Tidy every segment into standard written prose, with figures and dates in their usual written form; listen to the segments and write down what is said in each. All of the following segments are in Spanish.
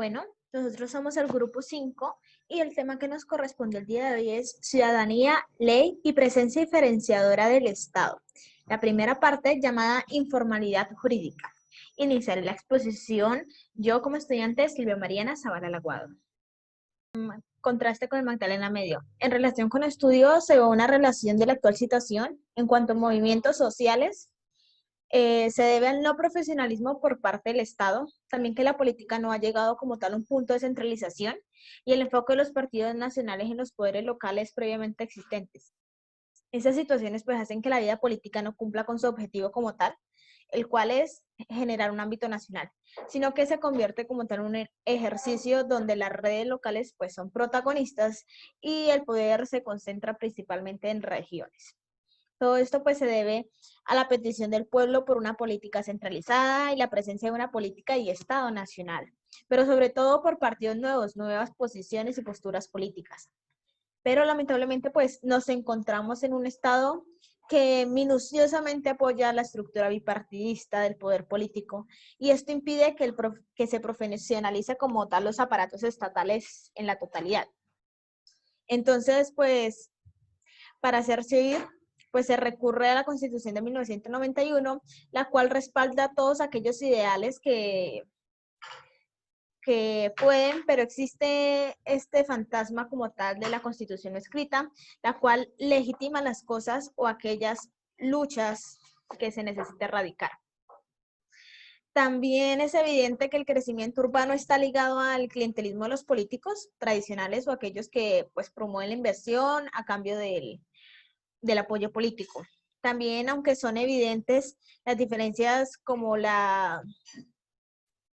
Bueno, nosotros somos el grupo 5 y el tema que nos corresponde el día de hoy es ciudadanía, ley y presencia diferenciadora del Estado. La primera parte llamada informalidad jurídica. Iniciaré la exposición yo como estudiante Silvia Mariana Zavala Laguado. Contraste con el Magdalena Medio. En relación con estudios se ve una relación de la actual situación en cuanto a movimientos sociales se debe al no profesionalismo por parte del Estado, también que la política no ha llegado como tal a un punto de centralización y el enfoque de los partidos nacionales en los poderes locales previamente existentes. Esas situaciones pues hacen que la vida política no cumpla con su objetivo como tal, el cual es generar un ámbito nacional, sino que se convierte como tal en un ejercicio donde las redes locales pues son protagonistas y el poder se concentra principalmente en regiones. Todo esto pues se debe a la petición del pueblo por una política centralizada y la presencia de una política y Estado nacional, pero sobre todo por partidos nuevos, nuevas posiciones y posturas políticas. Pero lamentablemente pues nos encontramos en un Estado que minuciosamente apoya la estructura bipartidista del poder político y esto impide que se profesionalice como tal los aparatos estatales en la totalidad. Entonces pues para hacerse oír, pues se recurre a la Constitución de 1991, la cual respalda todos aquellos ideales que pueden, pero existe este fantasma como tal de la Constitución no escrita, la cual legitima las cosas o aquellas luchas que se necesita erradicar. También es evidente que el crecimiento urbano está ligado al clientelismo de los políticos tradicionales o aquellos que pues promueven la inversión a cambio del apoyo político. También, aunque son evidentes las diferencias como la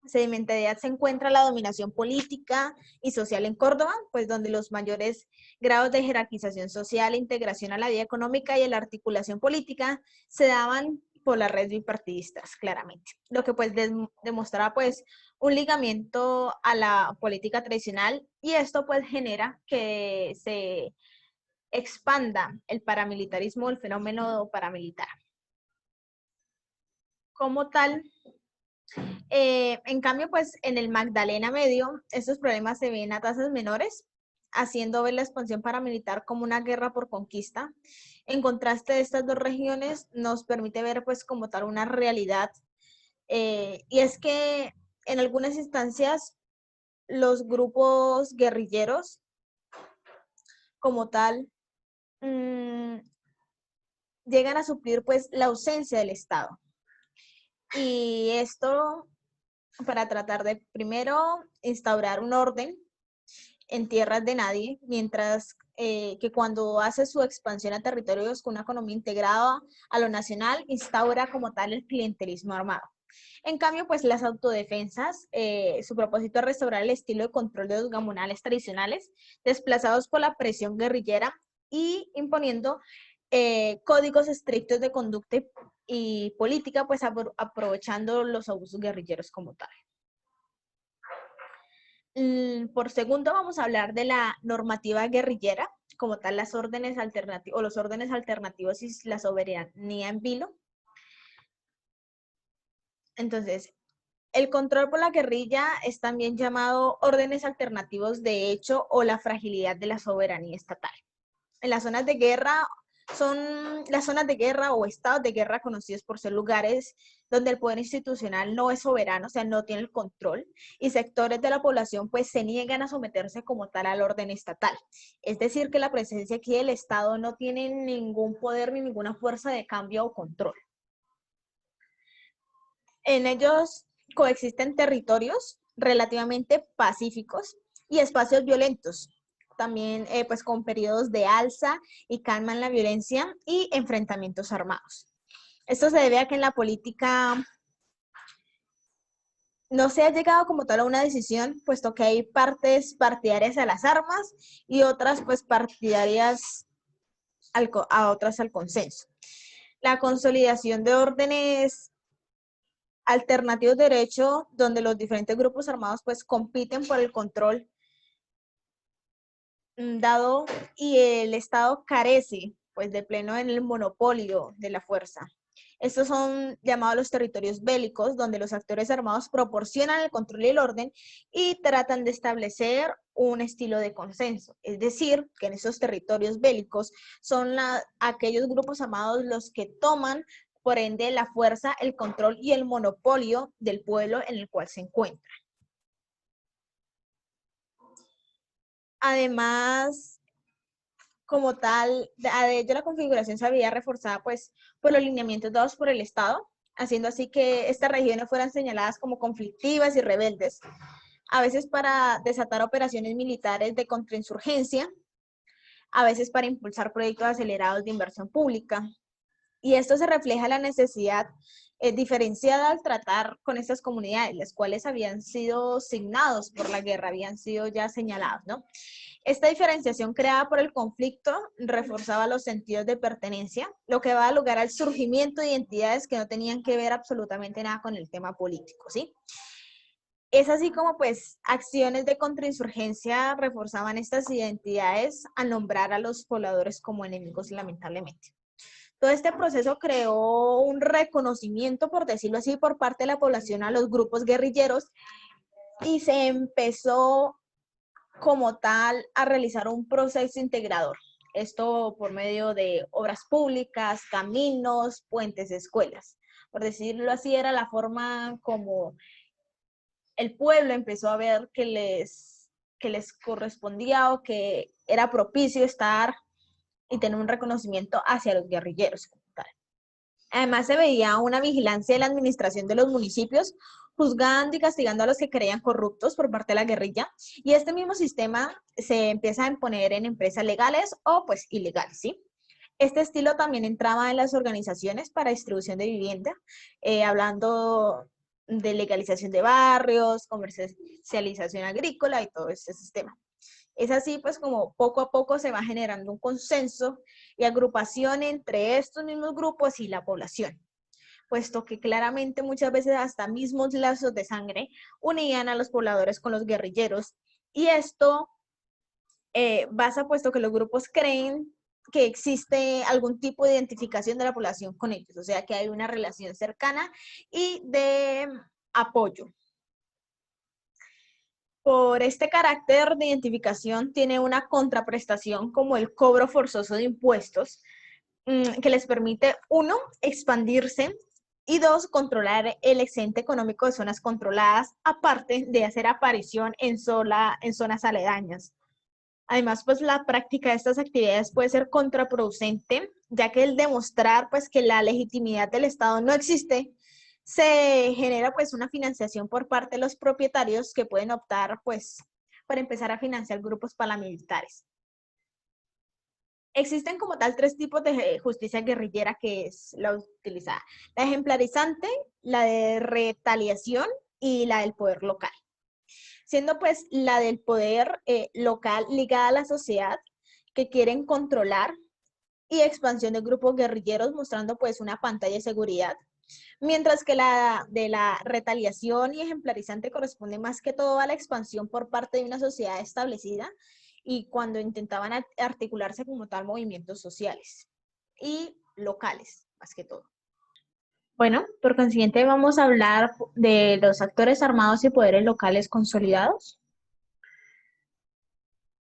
sedimentariedad, se encuentra la dominación política y social en Córdoba, pues donde los mayores grados de jerarquización social, integración a la vida económica y la articulación política se daban por las redes bipartidistas, claramente. Lo que pues demostraba pues un ligamiento a la política tradicional y esto pues genera que se expanda el paramilitarismo, el fenómeno paramilitar. Como tal, en cambio, pues en el Magdalena Medio, estos problemas se ven a tasas menores, haciendo ver la expansión paramilitar como una guerra por conquista. En contraste de estas dos regiones, nos permite ver pues como tal una realidad, y es que en algunas instancias los grupos guerrilleros como tal llegan a suplir pues la ausencia del Estado. Y esto para tratar de primero instaurar un orden en tierras de nadie, mientras que cuando hace su expansión a territorios con una economía integrada a lo nacional, instaura como tal el clientelismo armado. En cambio, pues las autodefensas, su propósito es restaurar el estilo de control de los gamonales tradicionales, desplazados por la presión guerrillera y imponiendo códigos estrictos de conducta y política, pues aprovechando los abusos guerrilleros como tal. Por segundo, vamos a hablar de la normativa guerrillera, como tal las órdenes alternativas o los órdenes alternativos y la soberanía en vilo. Entonces, el control por la guerrilla es también llamado órdenes alternativos de hecho o la fragilidad de la soberanía estatal. En las zonas de guerra son las zonas de guerra o estados de guerra conocidos por ser lugares donde el poder institucional no es soberano, o sea, no tiene el control, y sectores de la población pues se niegan a someterse como tal al orden estatal. Es decir, que la presencia aquí del Estado no tiene ningún poder ni ninguna fuerza de cambio o control. En ellos coexisten territorios relativamente pacíficos y espacios violentos, también pues con periodos de alza y calma en la violencia y enfrentamientos armados. Esto se debe a que en la política no se ha llegado como tal a una decisión, puesto que hay partes partidarias a las armas y otras pues partidarias a otras al consenso. La consolidación de órdenes alternativos de derecho, donde los diferentes grupos armados pues compiten por el control dado y el Estado carece pues de pleno en el monopolio de la fuerza. Estos son llamados los territorios bélicos, donde los actores armados proporcionan el control y el orden y tratan de establecer un estilo de consenso. Es decir, que en esos territorios bélicos son aquellos grupos armados los que toman, por ende, la fuerza, el control y el monopolio del pueblo en el cual se encuentran. Además, como tal, de ello la configuración se había reforzada pues por los lineamientos dados por el Estado, haciendo así que estas regiones fueran señaladas como conflictivas y rebeldes, a veces para desatar operaciones militares de contrainsurgencia, a veces para impulsar proyectos acelerados de inversión pública. Y esto se refleja en la necesidad diferenciada al tratar con estas comunidades, las cuales habían sido signados por la guerra, habían sido ya señalados, ¿no? Esta diferenciación creada por el conflicto reforzaba los sentidos de pertenencia, lo que va a lugar al surgimiento de identidades que no tenían que ver absolutamente nada con el tema político, ¿sí? Es así como pues acciones de contrainsurgencia reforzaban estas identidades al nombrar a los pobladores como enemigos, lamentablemente. Todo este proceso creó un reconocimiento, por decirlo así, por parte de la población a los grupos guerrilleros y se empezó como tal a realizar un proceso integrador. Esto por medio de obras públicas, caminos, puentes, escuelas. Por decirlo así, era la forma como el pueblo empezó a ver que les correspondía o que era propicio estar y tener un reconocimiento hacia los guerrilleros. Además, se veía una vigilancia de la administración de los municipios, juzgando y castigando a los que creían corruptos por parte de la guerrilla, y este mismo sistema se empieza a imponer en empresas legales o pues ilegales, ¿sí? Este estilo también entraba en las organizaciones para distribución de vivienda, hablando de legalización de barrios, comercialización agrícola y todo este sistema. Es así pues como poco a poco se va generando un consenso y agrupación entre estos mismos grupos y la población, puesto que claramente muchas veces hasta mismos lazos de sangre unían a los pobladores con los guerrilleros, y esto basa puesto que los grupos creen que existe algún tipo de identificación de la población con ellos, o sea que hay una relación cercana y de apoyo. Por este carácter de identificación tiene una contraprestación como el cobro forzoso de impuestos, que les permite, uno, expandirse y dos, controlar el excedente económico de zonas controladas, aparte de hacer aparición en zonas aledañas. Además, pues la práctica de estas actividades puede ser contraproducente, ya que el demostrar pues que la legitimidad del Estado no existe, se genera pues una financiación por parte de los propietarios que pueden optar pues para empezar a financiar grupos paramilitares. Existen como tal tres tipos de justicia guerrillera que es la utilizada: la ejemplarizante, la de retaliación y la del poder local. Siendo pues la del poder local ligada a la sociedad que quieren controlar, y expansión de grupos guerrilleros mostrando pues una pantalla de seguridad, mientras que la de la retaliación y ejemplarizante corresponde más que todo a la expansión por parte de una sociedad establecida y cuando intentaban articularse como tal movimientos sociales y locales, más que todo. Bueno, por consiguiente vamos a hablar de los actores armados y poderes locales consolidados.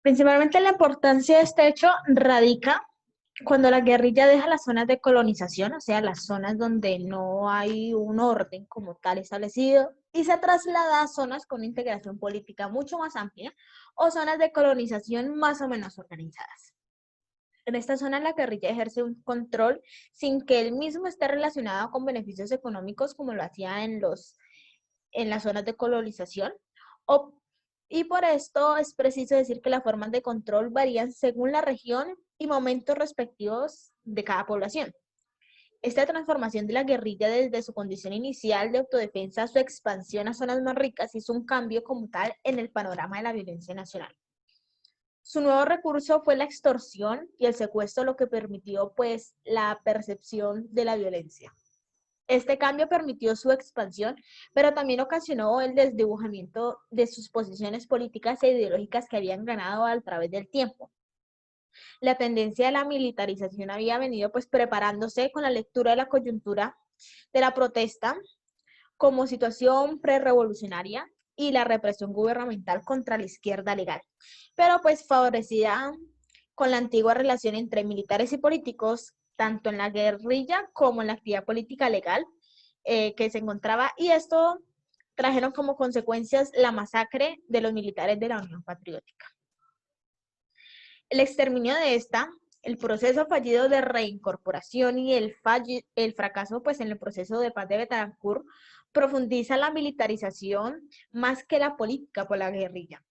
Principalmente la importancia de este hecho radica cuando la guerrilla deja las zonas de colonización, o sea, las zonas donde no hay un orden como tal establecido, y se traslada a zonas con integración política mucho más amplia o zonas de colonización más o menos organizadas. En esta zona la guerrilla ejerce un control sin que el mismo esté relacionado con beneficios económicos como lo hacía en las zonas de colonización, y por esto es preciso decir que las formas de control varían según la región y momentos respectivos de cada población. Esta transformación de la guerrilla desde su condición inicial de autodefensa a su expansión a zonas más ricas hizo un cambio como tal en el panorama de la violencia nacional. Su nuevo recurso fue la extorsión y el secuestro, lo que permitió pues la percepción de la violencia. Este cambio permitió su expansión, pero también ocasionó el desdibujamiento de sus posiciones políticas e ideológicas que habían ganado a través del tiempo. La tendencia de la militarización había venido pues preparándose con la lectura de la coyuntura de la protesta como situación prerevolucionaria y la represión gubernamental contra la izquierda legal, pero pues favorecida con la antigua relación entre militares y políticos, tanto en la guerrilla como en la actividad política legal que se encontraba, y esto trajeron como consecuencias la masacre de los militares de la Unión Patriótica. El exterminio de esta, el proceso fallido de reincorporación y el fracaso pues, en el proceso de paz de Betancourt profundiza la militarización más que la política por la guerrilla.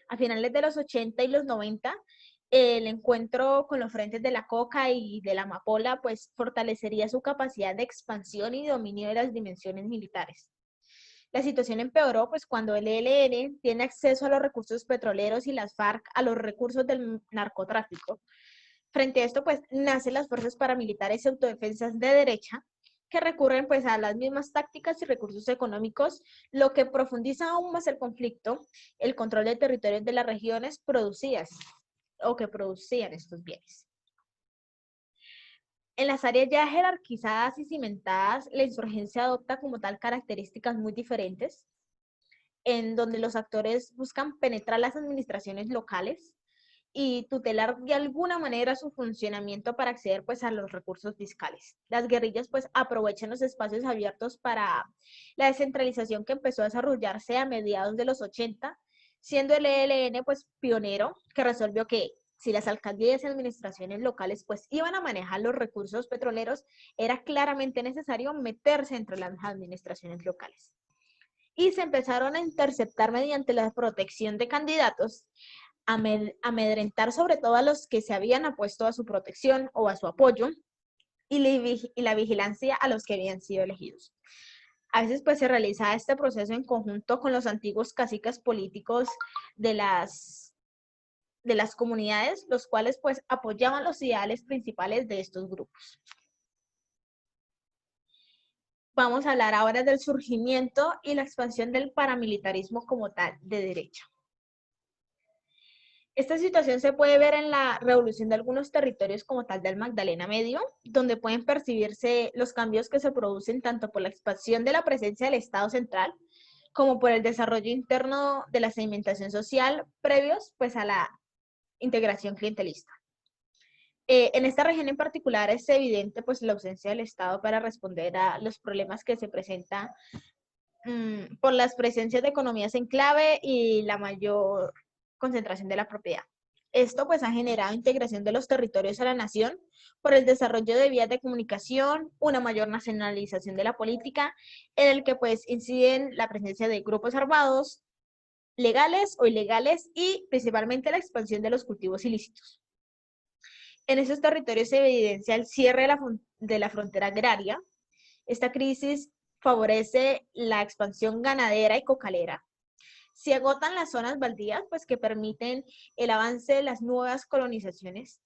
A finales de los 80 y los 90, el encuentro con los frentes de la Coca y de la Amapola pues fortalecería su capacidad de expansión y dominio de las dimensiones militares. La situación empeoró pues cuando el ELN tiene acceso a los recursos petroleros y las FARC a los recursos del narcotráfico. Frente a esto pues nacen las fuerzas paramilitares y autodefensas de derecha que recurren pues a las mismas tácticas y recursos económicos, lo que profundiza aún más el conflicto, el control de territorios de las regiones producidas o que producían estos bienes. En las áreas ya jerarquizadas y cimentadas, la insurgencia adopta como tal características muy diferentes, en donde los actores buscan penetrar las administraciones locales y tutelar de alguna manera su funcionamiento para acceder pues a los recursos fiscales. Las guerrillas pues aprovechan los espacios abiertos para la descentralización que empezó a desarrollarse a mediados de los 80, siendo el ELN pues pionero que resolvió que si las alcaldías y administraciones locales pues iban a manejar los recursos petroleros, era claramente necesario meterse entre las administraciones locales. Y se empezaron a interceptar mediante la protección de candidatos, amedrentar sobre todo a los que se habían apuesto a su protección o a su apoyo, y la vigilancia a los que habían sido elegidos. A veces pues se realiza este proceso en conjunto con los antiguos caciques políticos de las comunidades, los cuales pues apoyaban los ideales principales de estos grupos. Vamos a hablar ahora del surgimiento y la expansión del paramilitarismo como tal de derecha. Esta situación se puede ver en la revolución de algunos territorios como tal del Magdalena Medio, donde pueden percibirse los cambios que se producen tanto por la expansión de la presencia del Estado central como por el desarrollo interno de la segmentación social previos pues a la integración clientelista. En esta región en particular es evidente pues la ausencia del Estado para responder a los problemas que se presentan por las presencias de economías en clave y la mayor concentración de la propiedad. Esto pues ha generado integración de los territorios a la nación por el desarrollo de vías de comunicación, una mayor nacionalización de la política, en el que pues inciden la presencia de grupos armados, legales o ilegales, y principalmente la expansión de los cultivos ilícitos. En esos territorios se evidencia el cierre de la frontera agraria. Esta crisis favorece la expansión ganadera y cocalera. Se agotan las zonas baldías, pues que permiten el avance de las nuevas colonizaciones.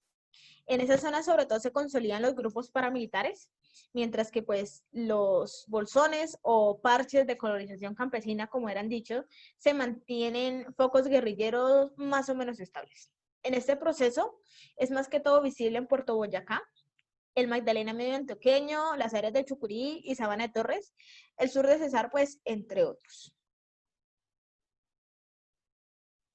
En esas zonas sobre todo se consolidan los grupos paramilitares, mientras que pues los bolsones o parches de colonización campesina, como eran dichos, se mantienen focos guerrilleros más o menos estables. En este proceso es más que todo visible en Puerto Boyacá, el Magdalena Medio Antioqueño, las áreas de Chucurí y Sabana de Torres, el sur de Cesar, pues, entre otros.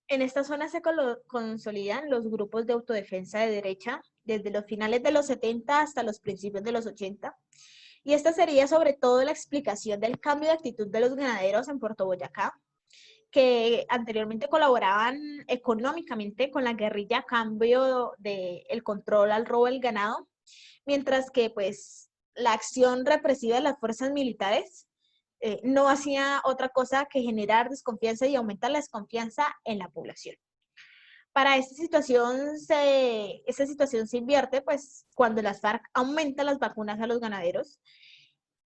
En esta zona se consolidan los grupos de autodefensa de derecha desde los finales de los 70 hasta los principios de los 80. Y esta sería sobre todo la explicación del cambio de actitud de los ganaderos en Puerto Boyacá, que anteriormente colaboraban económicamente con la guerrilla a cambio del control al robo del ganado, mientras que pues la acción represiva de las fuerzas militares no hacía otra cosa que generar desconfianza y aumentar la desconfianza en la población. Para esta situación se invierte pues cuando las FARC aumentan las vacunas a los ganaderos,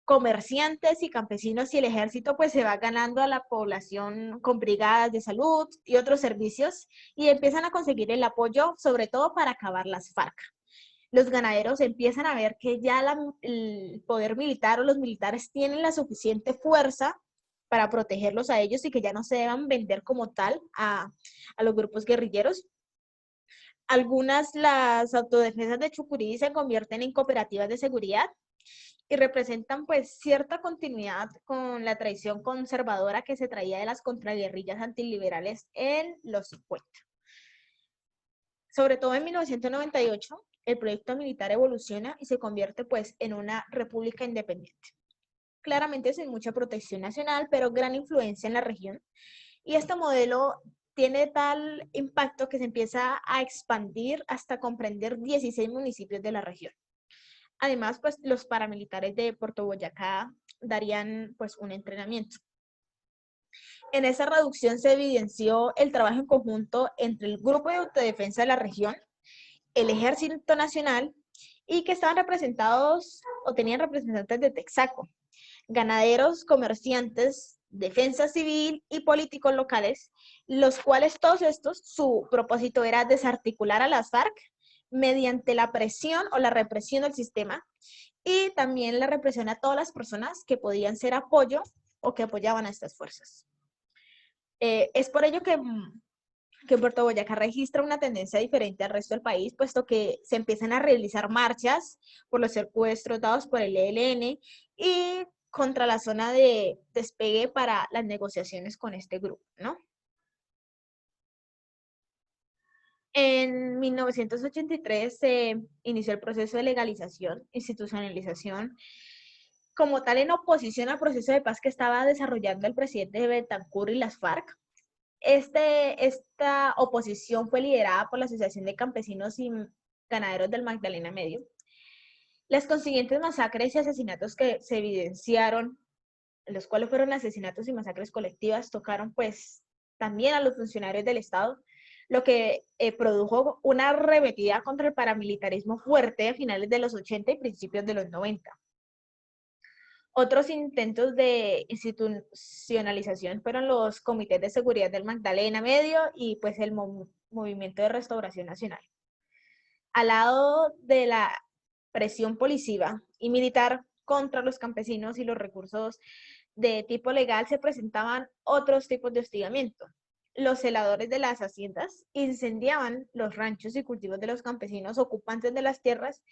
comerciantes y campesinos, y el ejército pues se va ganando a la población con brigadas de salud y otros servicios, y empiezan a conseguir el apoyo sobre todo para acabar las FARC. Los ganaderos empiezan a ver que ya el poder militar o los militares tienen la suficiente fuerza para protegerlos a ellos y que ya no se deban vender como tal a los grupos guerrilleros. Las autodefensas de Chucurí se convierten en cooperativas de seguridad y representan pues cierta continuidad con la tradición conservadora que se traía de las contraguerrillas antiliberales en los 50. Sobre todo en 1998, el proyecto militar evoluciona y se convierte pues en una república independiente. Claramente sin mucha protección nacional, pero gran influencia en la región. Y este modelo tiene tal impacto que se empieza a expandir hasta comprender 16 municipios de la región. Además, pues los paramilitares de Puerto Boyacá darían pues un entrenamiento. En esa reducción se evidenció el trabajo en conjunto entre el Grupo de Autodefensa de la región, el Ejército Nacional, y que estaban representados o tenían representantes de Texaco, ganaderos, comerciantes, defensa civil y políticos locales, los cuales todos estos, su propósito era desarticular a las FARC mediante la presión o la represión del sistema y también la represión a todas las personas que podían ser apoyo o que apoyaban a estas fuerzas. Es por ello que Puerto Boyacá registra una tendencia diferente al resto del país, puesto que se empiezan a realizar marchas por los secuestros dados por el ELN y contra la zona de despegue para las negociaciones con este grupo, ¿no? En 1983 se inició el proceso de legalización, institucionalización, como tal en oposición al proceso de paz que estaba desarrollando el presidente Betancur y las FARC. Esta oposición fue liderada por la Asociación de Campesinos y Ganaderos del Magdalena Medio. Las consiguientes masacres y asesinatos que se evidenciaron, los cuales fueron asesinatos y masacres colectivas, tocaron pues también a los funcionarios del Estado, lo que produjo una arremetida contra el paramilitarismo fuerte a finales de los 80 y principios de los 90. Otros intentos de institucionalización fueron los comités de seguridad del Magdalena Medio y pues el movimiento de restauración nacional. Al lado de la presión policiva y militar contra los campesinos y los recursos de tipo legal se presentaban otros tipos de hostigamiento. Los celadores de las haciendas incendiaban los ranchos y cultivos de los campesinos ocupantes de las tierras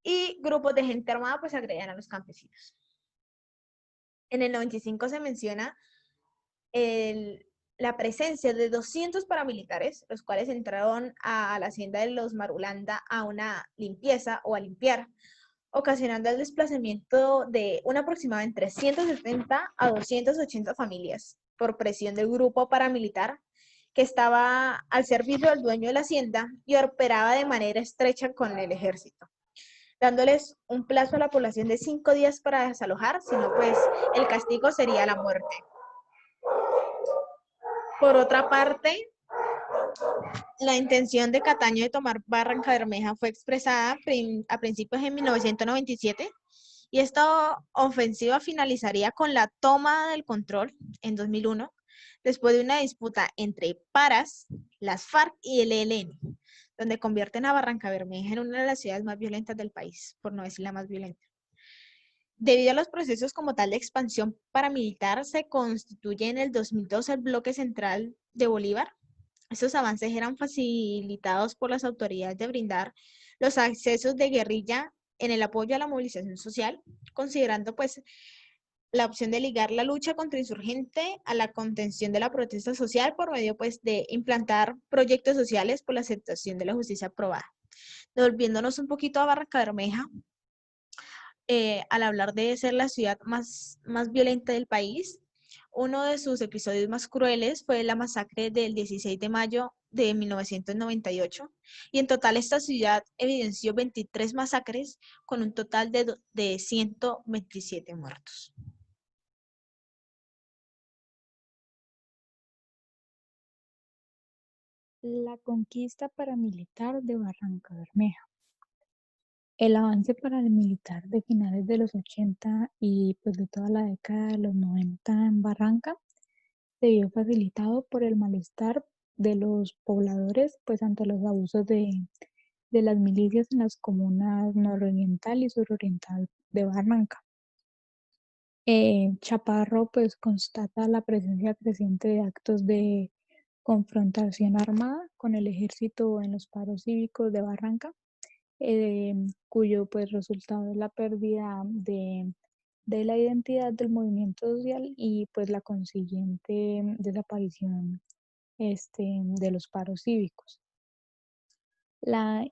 y grupos de gente armada pues agredían a los campesinos. En el 95 se menciona la presencia de 200 paramilitares, los cuales entraron a la hacienda de los Marulanda a una limpieza o a limpiar, ocasionando el desplazamiento de un aproximado entre 170 a 280 familias por presión del grupo paramilitar que estaba al servicio del dueño de la hacienda y operaba de manera estrecha con el ejército, dándoles un plazo a la población de 5 días para desalojar, sino pues el castigo sería la muerte. Por otra parte, la intención de Cataño de tomar Barranca Bermeja fue expresada a principios de 1997 y esta ofensiva finalizaría con la toma del control en 2001, después de una disputa entre paras, las FARC y el ELN, donde convierten a Barranca Bermeja en una de las ciudades más violentas del país, por no decir la más violenta. Debido a los procesos como tal de expansión paramilitar, se constituye en el 2002 el bloque central de Bolívar. Estos avances eran facilitados por las autoridades de brindar los accesos de guerrilla en el apoyo a la movilización social, considerando pues la opción de ligar la lucha contra insurgente a la contención de la protesta social por medio pues de implantar proyectos sociales por la aceptación de la justicia aprobada. Devolviéndonos un poquito a Barranca Bermeja, al hablar de ser la ciudad más violenta del país, uno de sus episodios más crueles fue la masacre del 16 de mayo de 1998 y en total esta ciudad evidenció 23 masacres con un total de 127 muertos. La conquista paramilitar de Barranca Bermeja. El avance paramilitar de finales de los 80 y pues de toda la década de los 90 en Barranca se vio facilitado por el malestar de los pobladores pues ante los abusos de las milicias en las comunas nororiental y suroriental de Barranca. Chaparro pues constata la presencia creciente de actos de confrontación armada con el ejército en los paros cívicos de Barranca, cuyo pues resultado es la pérdida de la identidad del movimiento social y pues la consiguiente desaparición de los paros cívicos. La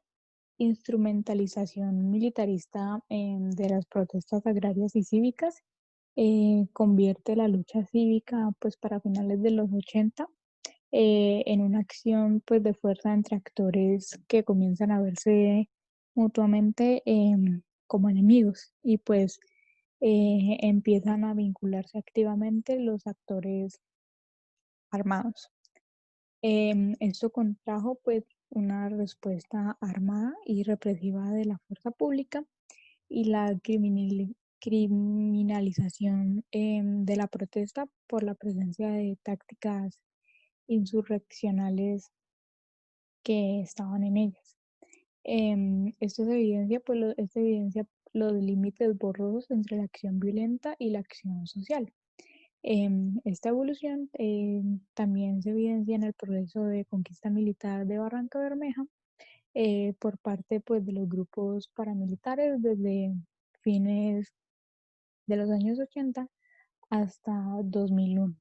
instrumentalización militarista de las protestas agrarias y cívicas convierte la lucha cívica pues para finales de los 80 en una acción pues de fuerza entre actores que comienzan a verse mutuamente como enemigos y pues empiezan a vincularse activamente los actores armados. Esto contrajo pues una respuesta armada y represiva de la fuerza pública y la criminalización de la protesta por la presencia de tácticas insurreccionales que estaban en ellas. Esto evidencia los límites borrosos entre la acción violenta y la acción social. Esta evolución también se evidencia en el proceso de conquista militar de Barranca Bermeja por parte pues, de los grupos paramilitares desde fines de los años 80 hasta 2001.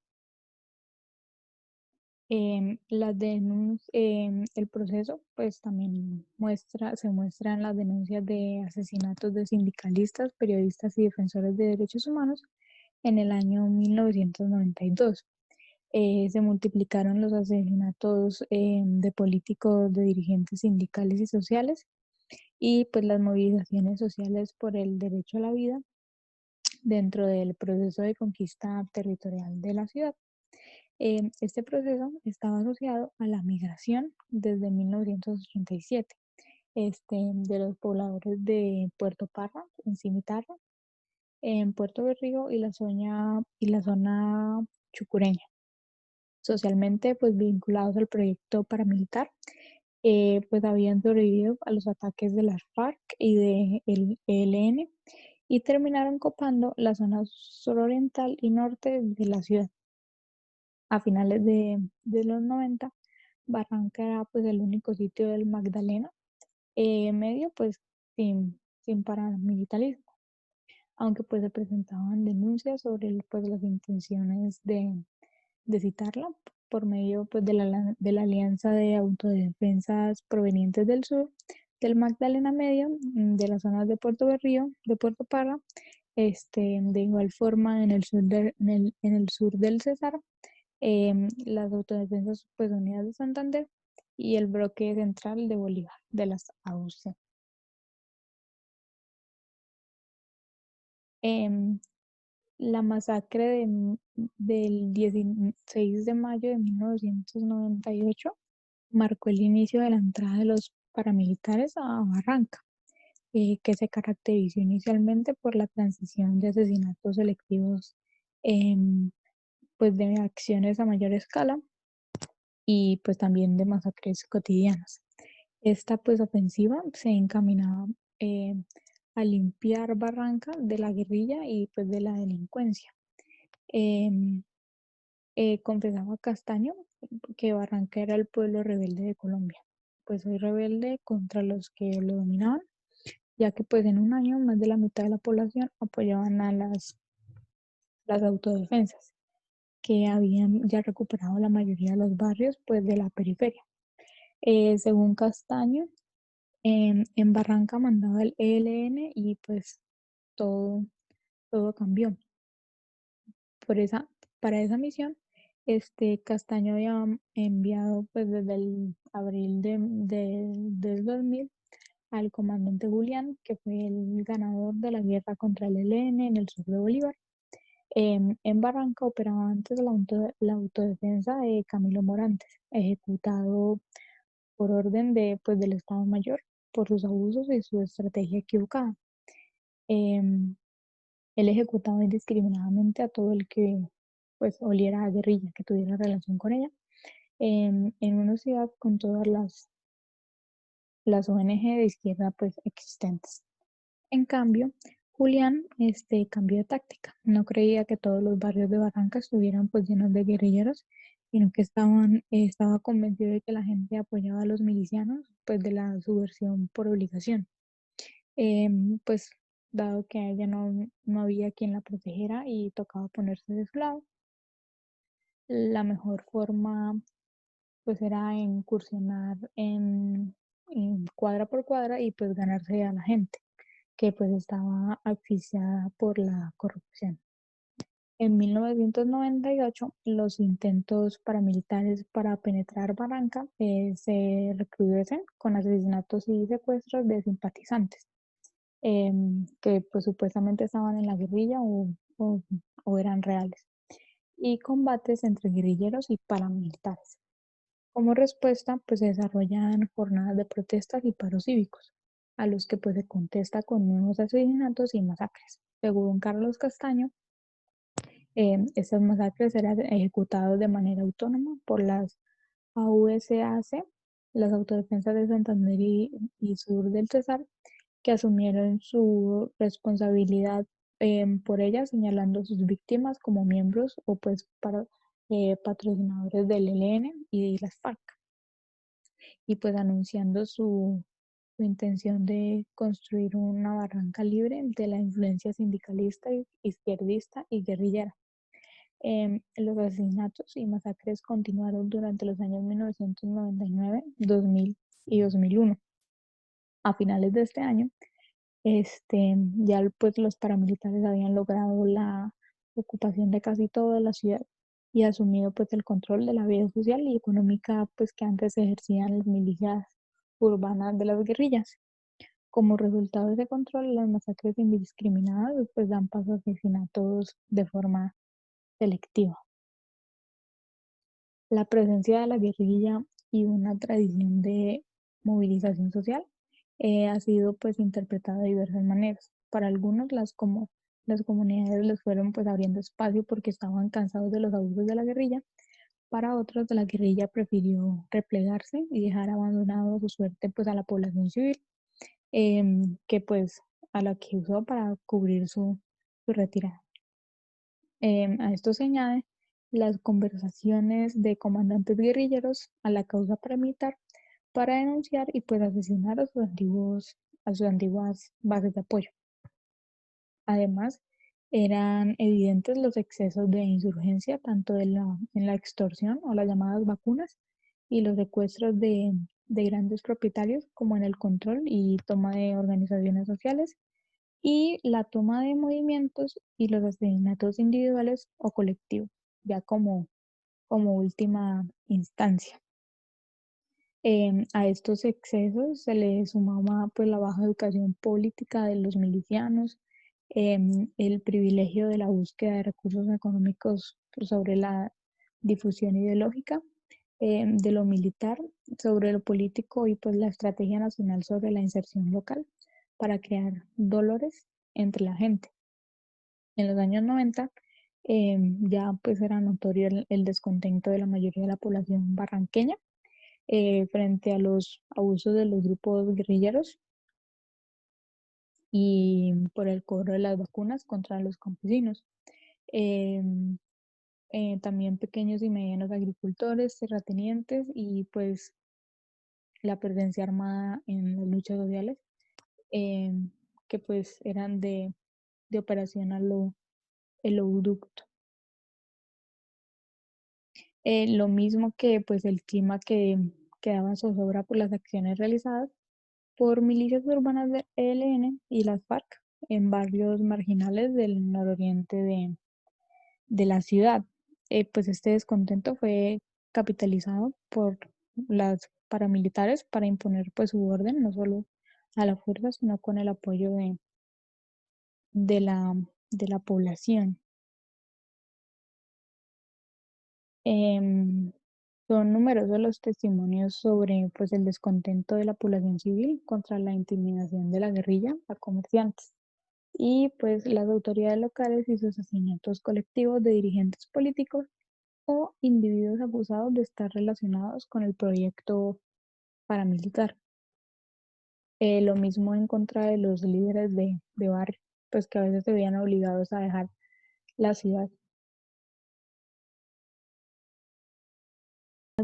El proceso pues también se muestran las denuncias de asesinatos de sindicalistas, periodistas y defensores de derechos humanos en el año 1992. Se multiplicaron los asesinatos de políticos, de dirigentes sindicales y sociales y pues las movilizaciones sociales por el derecho a la vida dentro del proceso de conquista territorial de la ciudad. Este proceso estaba asociado a la migración desde 1987 de los pobladores de Puerto Parra, en Cimitarra, en Puerto Berrío y la zona chucureña, socialmente pues vinculados al proyecto paramilitar, pues habían sobrevivido a los ataques de las FARC y de el ELN y terminaron copando la zona suroriental y norte de la ciudad. A finales de los 90, Barranca era pues el único sitio del Magdalena medio pues sin paramilitarismo, aunque pues se presentaban denuncias sobre pues las intenciones de citarla por medio pues de la Alianza de Autodefensas provenientes del sur, del Magdalena Medio, de las zonas de Puerto Berrío, de Puerto Parra, de igual forma en el sur, en el sur del Cesar, las Autodefensas pues, Unidas de Santander y el bloque central de Bolívar, de las AUC. La masacre del 16 de mayo de 1998 marcó el inicio de la entrada de los paramilitares a Barranca, que se caracterizó inicialmente por la transición de asesinatos selectivos, pues de acciones a mayor escala y pues también de masacres cotidianas. Esta pues ofensiva se encaminaba a limpiar Barranca de la guerrilla y pues de la delincuencia. Confesaba Castaño que Barranca era el pueblo rebelde de Colombia, pues soy rebelde contra los que lo dominaban, ya que pues en un año más de la mitad de la población apoyaban a las autodefensas, que habían ya recuperado la mayoría de los barrios pues de la periferia. Según Castaño, en Barranca mandaba el ELN y pues todo, todo cambió. Para esa misión, Castaño había enviado pues desde el abril del 2000 al comandante Julián, que fue el ganador de la guerra contra el ELN en el sur de Bolívar. En Barranca operaba antes la autodefensa de Camilo Morantes, ejecutado por orden pues, del Estado Mayor por sus abusos y su estrategia equivocada. Él ejecutaba indiscriminadamente a todo el que pues oliera a guerrilla, que tuviera relación con ella, en una ciudad con todas las ONG de izquierda pues existentes. En cambio, Julián cambió de táctica. No creía que todos los barrios de Barranca estuvieran pues llenos de guerrilleros, sino que estaba convencido de que la gente apoyaba a los milicianos, pues de la subversión por obligación. Pues dado que a ella no había quien la protegiera y tocaba ponerse de su lado, la mejor forma pues era incursionar en cuadra por cuadra y pues ganarse a la gente que pues estaba asfixiada por la corrupción. En 1998, los intentos paramilitares para penetrar Barranca se recrudecen con asesinatos y secuestros de simpatizantes que pues supuestamente estaban en la guerrilla o, o eran reales, y combates entre guerrilleros y paramilitares. Como respuesta, pues se desarrollan jornadas de protestas y paros cívicos, a los que pues se contesta con nuevos asesinatos y masacres. Según Carlos Castaño, estas masacres eran ejecutadas de manera autónoma por las AUSAC, las Autodefensas de Santander y Sur del Cesar, que asumieron su responsabilidad por ella, señalando a sus víctimas como miembros o pues patrocinadores del ELN y de las FARC, y pues anunciando su intención de construir una barranca libre de la influencia sindicalista, izquierdista y guerrillera. Los asesinatos y masacres continuaron durante los años 1999, 2000 y 2001. A finales de este año, ya pues los paramilitares habían logrado la ocupación de casi toda la ciudad y asumido pues el control de la vida social y económica pues que antes ejercían las milicias urbanas de las guerrillas. Como resultado de ese control, las masacres indiscriminadas pues dan paso a asesinatos de forma selectiva. La presencia de la guerrilla y una tradición de movilización social ha sido pues interpretada de diversas maneras. Para algunos las comunidades les fueron pues abriendo espacio porque estaban cansados de los abusos de la guerrilla. Para otros la guerrilla prefirió replegarse y dejar abandonado a su suerte pues a la población civil, que pues a la que usó para cubrir su retirada. A esto se añade las conversaciones de comandantes guerrilleros a la causa paramilitar para denunciar y pues asesinar a sus antiguas bases de apoyo. Además, eran evidentes los excesos de insurgencia tanto en la extorsión o las llamadas vacunas y los secuestros de grandes propietarios como en el control y toma de organizaciones sociales y la toma de movimientos y los asesinatos individuales o colectivos, ya como última instancia. A estos excesos se le sumaba pues la baja educación política de los milicianos, el privilegio de la búsqueda de recursos económicos pues, sobre la difusión ideológica, de lo militar sobre lo político y pues la estrategia nacional sobre la inserción local para crear dolores entre la gente. En los años 90 ya pues era notorio el descontento de la mayoría de la población barranqueña frente a los abusos de los grupos guerrilleros y por el cobro de las vacunas contra los campesinos. Em, También pequeños y medianos agricultores, terratenientes y pues la presencia armada en las luchas sociales que pues eran de operación el oducto. Lo mismo que pues el clima que quedaba zozobra por las acciones realizadas por milicias urbanas del ELN y las FARC en barrios marginales del nororiente de la ciudad. Pues este descontento fue capitalizado por las paramilitares para imponer pues su orden, no solo a la fuerza, sino con el apoyo de de la población. Em, Son numerosos los testimonios sobre pues, el descontento de la población civil contra la intimidación de la guerrilla a comerciantes y pues las autoridades locales y sus asesinatos colectivos de dirigentes políticos o individuos acusados de estar relacionados con el proyecto paramilitar. Lo mismo en contra de los líderes de barrio, pues que a veces se veían obligados a dejar la ciudad.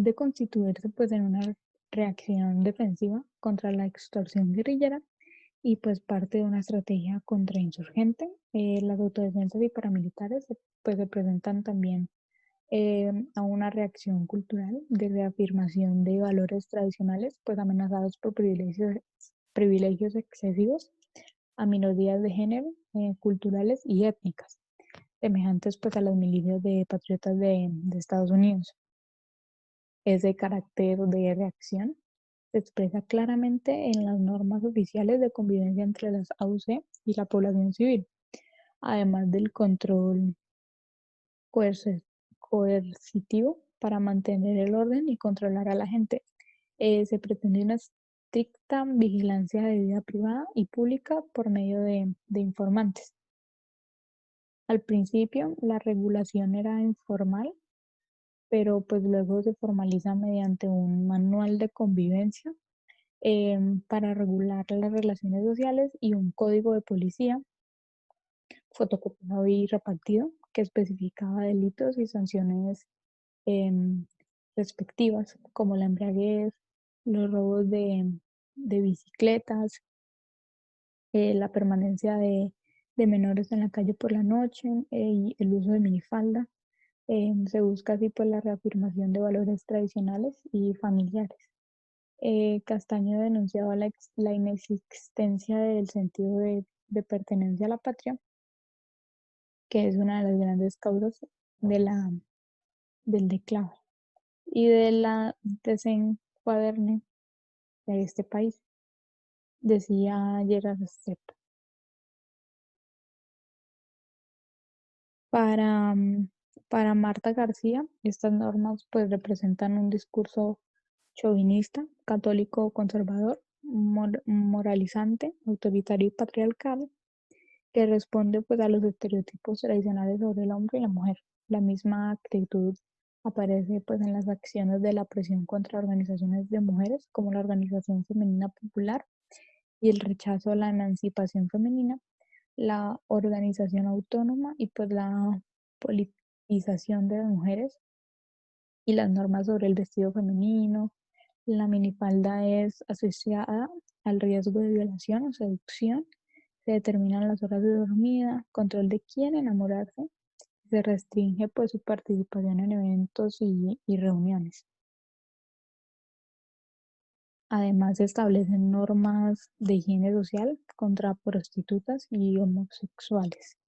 de constituirse pues en una reacción defensiva contra la extorsión guerrillera y pues parte de una estrategia contrainsurgente. Las autodefensas y paramilitares pues representan también a una reacción cultural de reafirmación de valores tradicionales pues amenazados por privilegios excesivos a minorías de género, culturales y étnicas, semejantes pues a las milicias de patriotas de Estados Unidos. Ese carácter de reacción se expresa claramente en las normas oficiales de convivencia entre las AUC y la población civil, además del control coercitivo para mantener el orden y controlar a la gente. Se pretende una estricta vigilancia de vida privada y pública por medio de informantes. Al principio la regulación era informal, pero pues luego se formaliza mediante un manual de convivencia para regular las relaciones sociales y un código de policía fotocopiado y repartido que especificaba delitos y sanciones em, respectivas, como la embriaguez, los robos de bicicletas, la permanencia de menores en la calle por la noche y el uso de minifalda. Se busca así pues la reafirmación de valores tradicionales y familiares. Castaño denunciaba la inexistencia del sentido de pertenencia a la patria, que es una de las grandes causas de del declave y de la desencuaderne de este país, decía Gerard Strepp. Para, para Marta García, estas normas pues representan un discurso chauvinista, católico conservador, moralizante, autoritario y patriarcal, que responde pues a los estereotipos tradicionales sobre el hombre y la mujer. La misma actitud aparece pues en las acciones de la presión contra organizaciones de mujeres como la Organización Femenina Popular y el rechazo a la emancipación femenina, la organización autónoma y pues la politización de las mujeres y las normas sobre el vestido femenino. La minifalda es asociada al riesgo de violación o seducción. Se determinan las horas de dormida, control de quién enamorarse. Se restringe pues su participación en eventos y reuniones. Además, se establecen normas de higiene social contra prostitutas y homosexuales.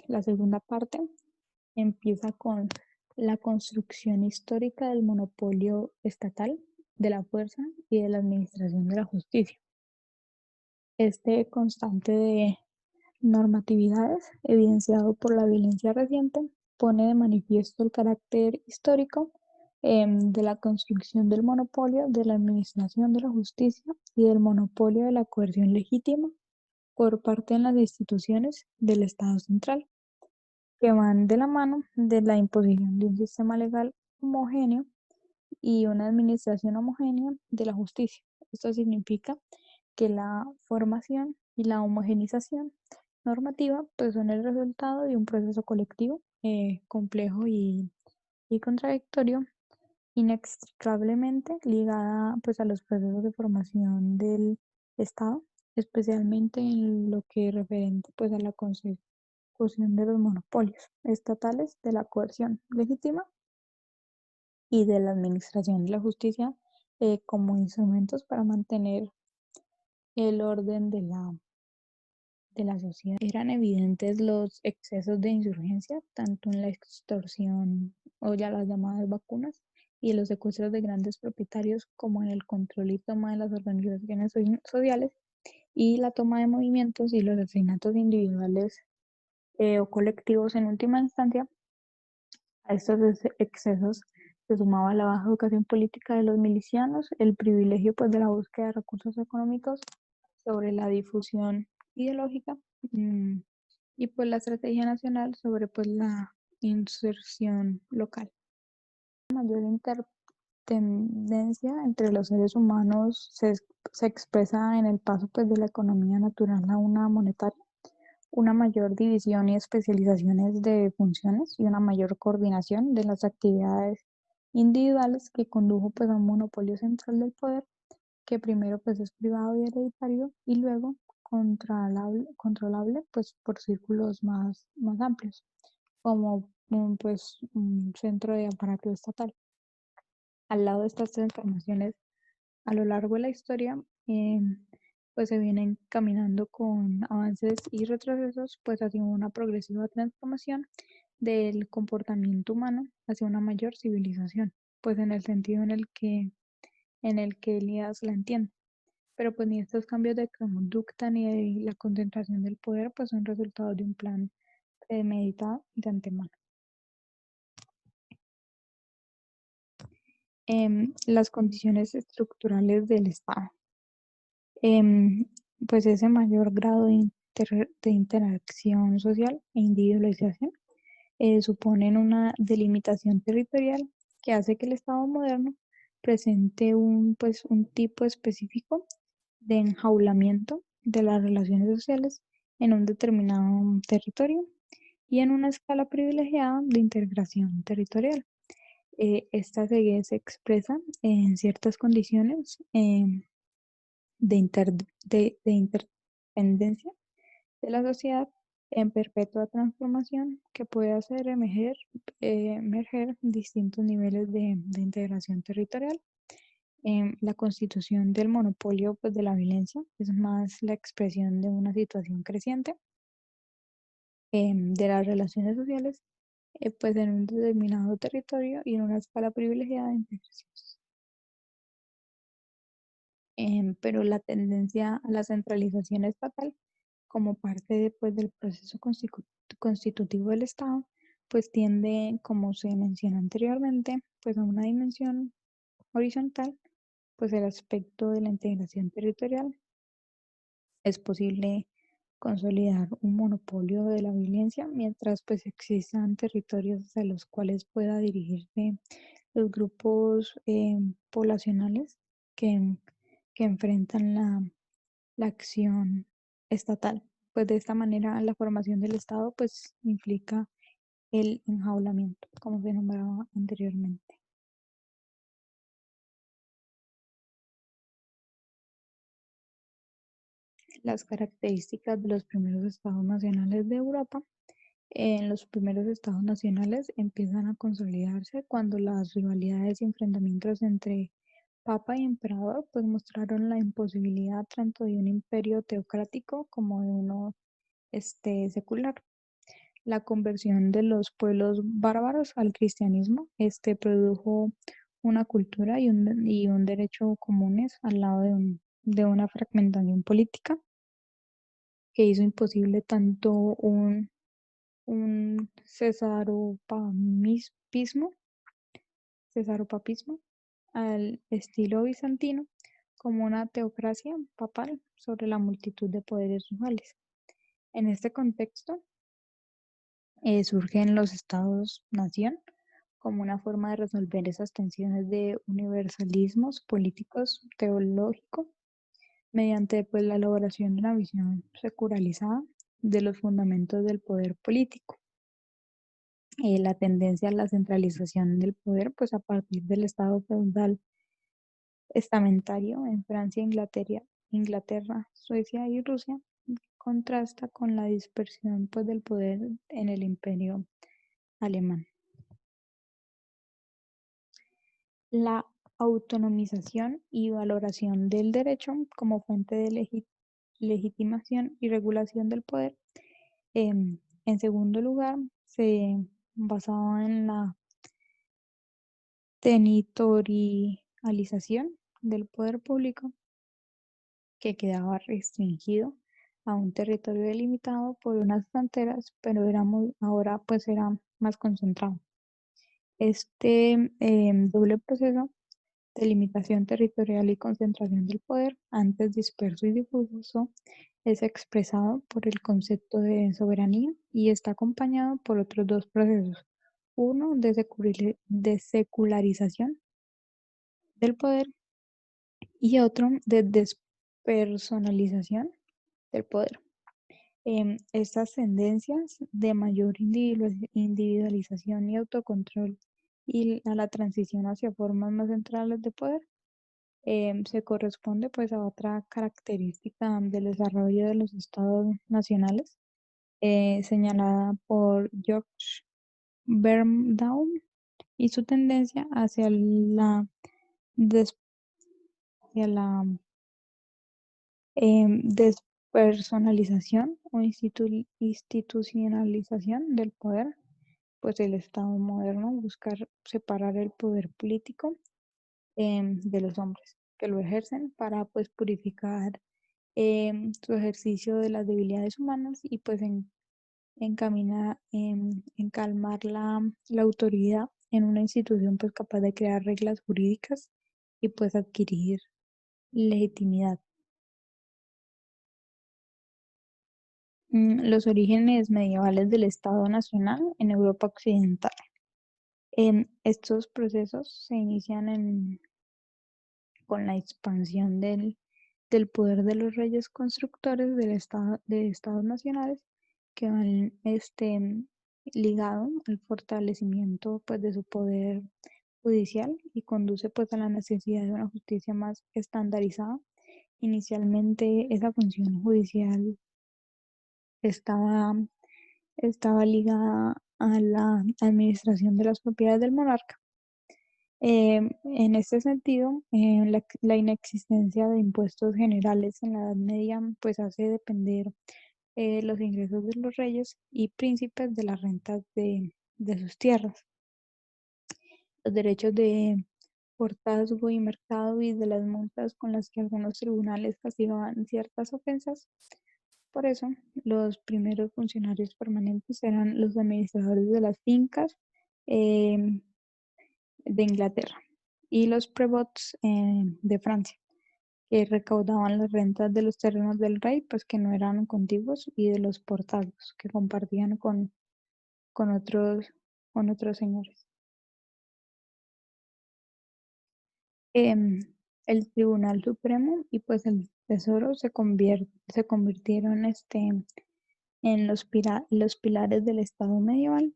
La segunda parte empieza con la construcción histórica del monopolio estatal de la fuerza y de la administración de la justicia. Este constante de normatividades, evidenciado por la violencia reciente, pone de manifiesto el carácter histórico de la construcción del monopolio de la administración de la justicia y del monopolio de la coerción legítima por parte de las instituciones del Estado central, que van de la mano de la imposición de un sistema legal homogéneo y una administración homogénea de la justicia. Esto significa que la formación y la homogenización normativa pues son el resultado de un proceso colectivo complejo y contradictorio, inextricablemente ligada pues a los procesos de formación del Estado, especialmente en lo que referente pues a la consecución de los monopolios estatales, de la coerción legítima y de la administración de la justicia como instrumentos para mantener el orden de la sociedad. Eran evidentes los excesos de insurgencia, tanto en la extorsión o ya las llamadas vacunas y en los secuestros de grandes propietarios como en el control y toma de las organizaciones sociales y la toma de movimientos y los asesinatos individuales o colectivos en última instancia. A estos excesos se sumaba la baja educación política de los milicianos, el privilegio pues de la búsqueda de recursos económicos sobre la difusión ideológica y pues la estrategia nacional sobre pues la inserción local. La mayor interdependencia entre los seres humanos se expresa en el paso pues de la economía natural a una monetaria, una mayor división y especializaciones de funciones y una mayor coordinación de las actividades individuales que condujo pues a un monopolio central del poder que primero pues es privado y hereditario y luego controlable pues por círculos más amplios, como un centro de aparato estatal. Al lado de estas transformaciones a lo largo de la historia, pues se vienen caminando con avances y retrocesos, pues hacia una progresiva transformación del comportamiento humano hacia una mayor civilización, pues en el sentido en el que Elías la entiende. Pero pues ni estos cambios de conducta ni de la concentración del poder pues son resultados de un plan premeditado de antemano. Las condiciones estructurales del Estado. Em, pues ese mayor grado de interacción social e individualización suponen una delimitación territorial que hace que el Estado moderno presente un tipo específico de enjaulamiento de las relaciones sociales en un determinado territorio y en una escala privilegiada de integración territorial. Esta se expresa en ciertas condiciones de, inter- de interdependencia de la sociedad en perpetua transformación que puede hacer emerger distintos niveles de integración territorial. La constitución del monopolio pues, de la violencia es más la expresión de una situación creciente de las relaciones sociales pues en un determinado territorio y en una escala privilegiada de integración. Pero la tendencia a la centralización estatal como parte después del proceso constitutivo del Estado, pues tiende, como se mencionó anteriormente, pues a una dimensión horizontal, pues el aspecto de la integración territorial. Es posible consolidar un monopolio de la violencia mientras pues existan territorios hacia los cuales pueda dirigirse los grupos poblacionales que, que enfrentan la acción estatal. Pues de esta manera la formación del Estado pues implica el enjaulamiento, como se nombraba anteriormente. Las características de los primeros estados nacionales de Europa. En los primeros estados nacionales empiezan a consolidarse cuando las rivalidades y enfrentamientos entre papa y emperador pues mostraron la imposibilidad tanto de un imperio teocrático como de uno secular. La conversión de los pueblos bárbaros al cristianismo produjo una cultura y un derecho comunes al lado de una fragmentación política que hizo imposible tanto un cesaropapismo al estilo bizantino como una teocracia papal sobre la multitud de poderes rivales. En este contexto surgen los estados-nación como una forma de resolver esas tensiones de universalismos políticos teológicos mediante pues, la elaboración de una visión secularizada de los fundamentos del poder político. La tendencia a la centralización del poder, pues a partir del Estado feudal estamentario en Francia, Inglaterra, Suecia y Rusia, contrasta con la dispersión pues, del poder en el Imperio alemán. La autonomización y valoración del derecho como fuente de legitimación y regulación del poder. En segundo lugar, se basaba en la territorialización del poder público que quedaba restringido a un territorio delimitado por unas fronteras, pero ahora pues era más concentrado. Doble proceso de limitación territorial y concentración del poder, antes disperso y difuso, es expresado por el concepto de soberanía y está acompañado por otros dos procesos. Uno de secularización del poder y otro de despersonalización del poder. Estas tendencias de mayor individualización y autocontrol y a la transición hacia formas más centrales de poder. Se corresponde pues a otra característica del desarrollo de los estados nacionales, señalada por George Bernbaum y su tendencia des- hacia la despersonalización o institucionalización del poder. Pues el Estado moderno busca separar el poder político de los hombres que lo ejercen para pues purificar su ejercicio de las debilidades humanas y pues encamina en calmar la autoridad en una institución pues capaz de crear reglas jurídicas y pues adquirir legitimidad. Los orígenes medievales del Estado Nacional en Europa Occidental. Estos procesos se inician con la expansión del poder de los reyes constructores de estados nacionales que van ligado al fortalecimiento pues, de su poder judicial y conduce pues, a la necesidad de una justicia más estandarizada. Inicialmente esa función judicial estaba, estaba ligada a la administración de las propiedades del monarca. En este sentido, la inexistencia de impuestos generales en la Edad Media pues hace depender los ingresos de los reyes y príncipes de las rentas de sus tierras. Los derechos de portazgo y mercado y de las multas con las que algunos tribunales castigaban ciertas ofensas. Por eso, los primeros funcionarios permanentes eran los administradores de las fincas eh, de Inglaterra y los prévots de Francia, que recaudaban las rentas de los terrenos del rey, pues que no eran contiguos, y de los portazgos, que compartían con otros, con otros señores. Em, el Tribunal Supremo y pues el Tesoro se convirtieron en los pilares del Estado medieval,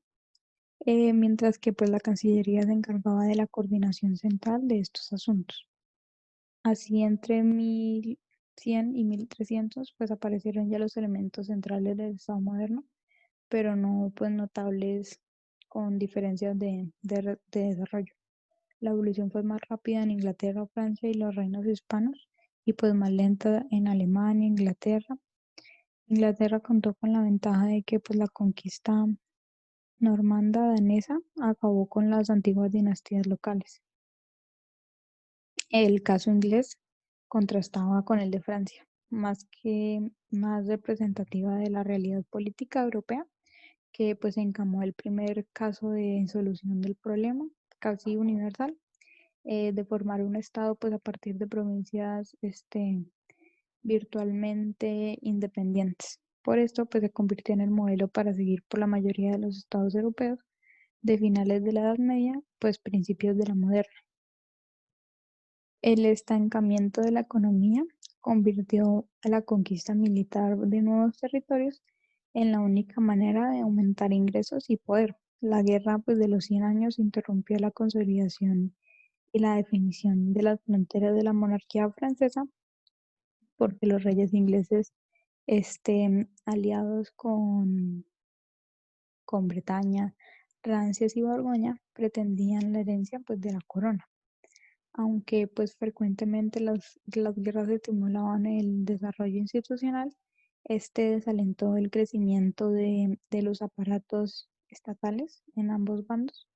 mientras que pues la Cancillería se encargaba de la coordinación central de estos asuntos. Así entre 1100 y 1300 pues aparecieron ya los elementos centrales del Estado moderno, pero no pues notables con diferencias de desarrollo. La evolución fue más rápida en Inglaterra, Francia y los reinos hispanos y pues más lenta en Alemania, Inglaterra. Inglaterra contó con la ventaja de que pues la conquista normanda danesa acabó con las antiguas dinastías locales. El caso inglés contrastaba con el de Francia, más representativa de la realidad política europea, que pues encamó el primer caso de solución del problema, casi universal, de formar un estado pues a partir de provincias virtualmente independientes. Por esto pues se convirtió en el modelo para seguir por la mayoría de los estados europeos de finales de la Edad Media, pues principios de la moderna. El estancamiento de la economía convirtió a la conquista militar de nuevos territorios en la única manera de aumentar ingresos y poder. La guerra pues, de los 100 años interrumpió la consolidación y la definición de las fronteras de la monarquía francesa porque los reyes ingleses aliados con Bretaña, Francias y Borgoña pretendían la herencia pues, de la corona. Aunque pues frecuentemente las guerras estimulaban el desarrollo institucional, este desalentó el crecimiento de los aparatos estatales en ambos bandos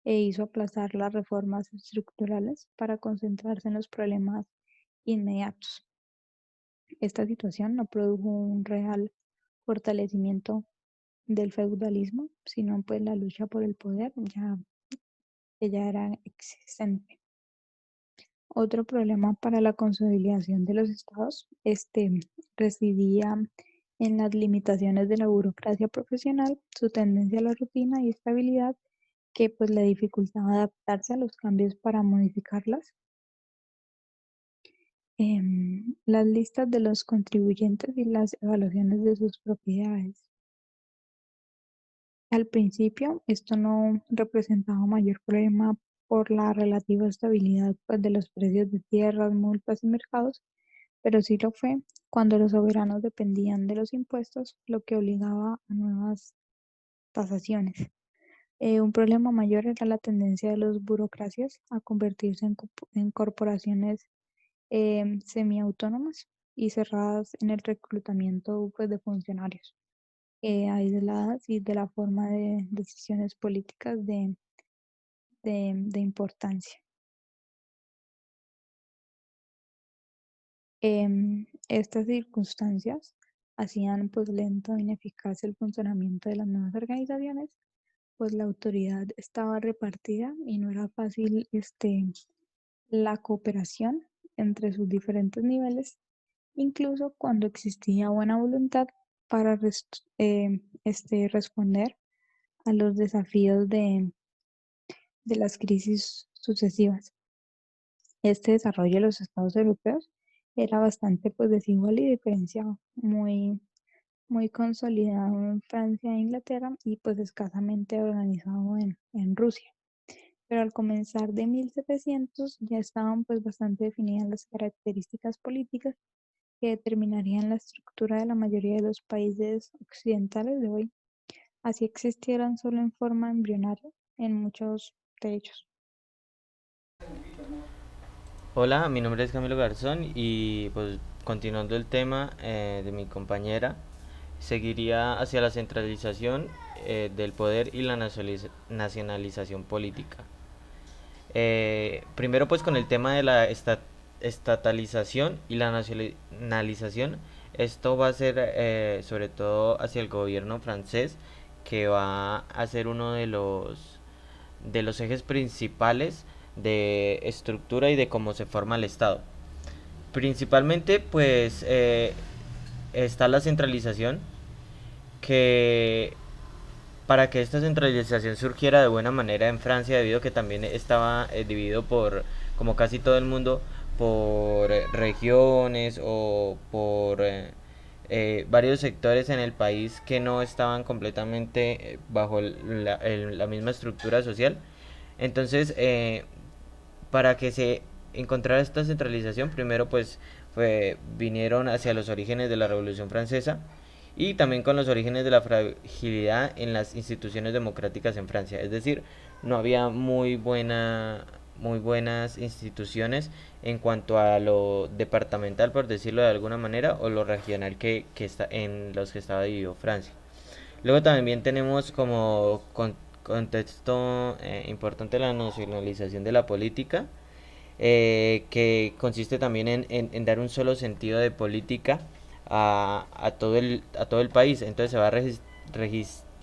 e hizo aplazar las reformas estructurales para concentrarse en los problemas inmediatos. Esta situación no produjo un real fortalecimiento del feudalismo, sino pues la lucha por el poder que ya era existente. Otro problema para la consolidación de los estados residía en las limitaciones de la burocracia profesional, su tendencia a la rutina y estabilidad que pues le dificultaba adaptarse a los cambios para modificarlas. Las listas de los contribuyentes y las evaluaciones de sus propiedades. Al principio, esto no representaba mayor problema por la relativa estabilidad pues, de los precios de tierras, multas y mercados, pero sí lo fue cuando los soberanos dependían de los impuestos, lo que obligaba a nuevas tasaciones. Un problema mayor era la tendencia de las burocracias a convertirse en corporaciones semiautónomas y cerradas en el reclutamiento pues, de funcionarios, aisladas y de la forma de decisiones políticas de importancia. Estas circunstancias hacían pues lento e ineficaz el funcionamiento de las nuevas organizaciones, pues la autoridad estaba repartida y no era fácil la cooperación entre sus diferentes niveles, incluso cuando existía buena voluntad para responder a los desafíos de las crisis sucesivas. Este desarrollo de los estados europeos era bastante pues desigual y diferenciado, muy consolidado en Francia e Inglaterra y pues escasamente organizado en Rusia. Pero al comenzar de 1700 ya estaban pues bastante definidas las características políticas que determinarían la estructura de la mayoría de los países occidentales de hoy. Así existieran solo en forma embrionaria en muchos de ellos. Hola, mi nombre es Camilo Garzón y pues continuando el tema de mi compañera, seguiría hacia la centralización del poder y la nacionalización política. Primero pues con el tema de la estatalización y la nacionalización, esto va a ser sobre todo hacia el gobierno francés, que va a ser uno de los ejes principales de estructura y de cómo se forma el Estado. Principalmente pues está la centralización, que para que esta centralización surgiera de buena manera en Francia, debido a que también estaba dividido por, como casi todo el mundo, por regiones o por varios sectores en el país que no estaban completamente bajo la misma estructura social. Entonces, para que se encontrara esta centralización, primero pues vinieron hacia los orígenes de la Revolución Francesa y también con los orígenes de la fragilidad en las instituciones democráticas en Francia. Es decir, no había muy buenas instituciones en cuanto a lo departamental, por decirlo de alguna manera, o lo regional que está, en los que estaba dividido Francia. Luego también tenemos como contexto importante la nacionalización de la política, que consiste también en dar un solo sentido de política a todo el país. Entonces se va a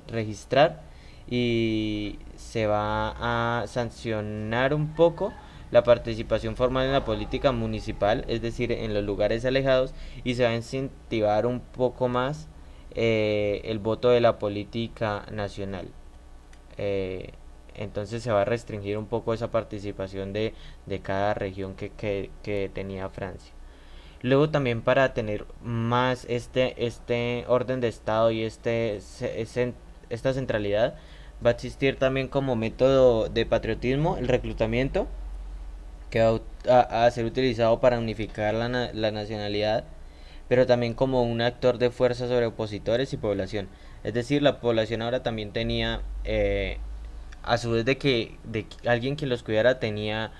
registrar y se va a sancionar un poco la participación formal en la política municipal, es decir, en los lugares alejados, y se va a incentivar un poco más el voto de la política nacional. Eh, entonces se va a restringir un poco esa participación de cada región que tenía Francia. Luego también para tener más este orden de Estado y esta centralidad, va a existir también como método de patriotismo el reclutamiento, que va a ser utilizado para unificar la nacionalidad, pero también como un actor de fuerza sobre opositores y población. Es decir, la población ahora también tenía, a su vez de que alguien que los cuidara, tenía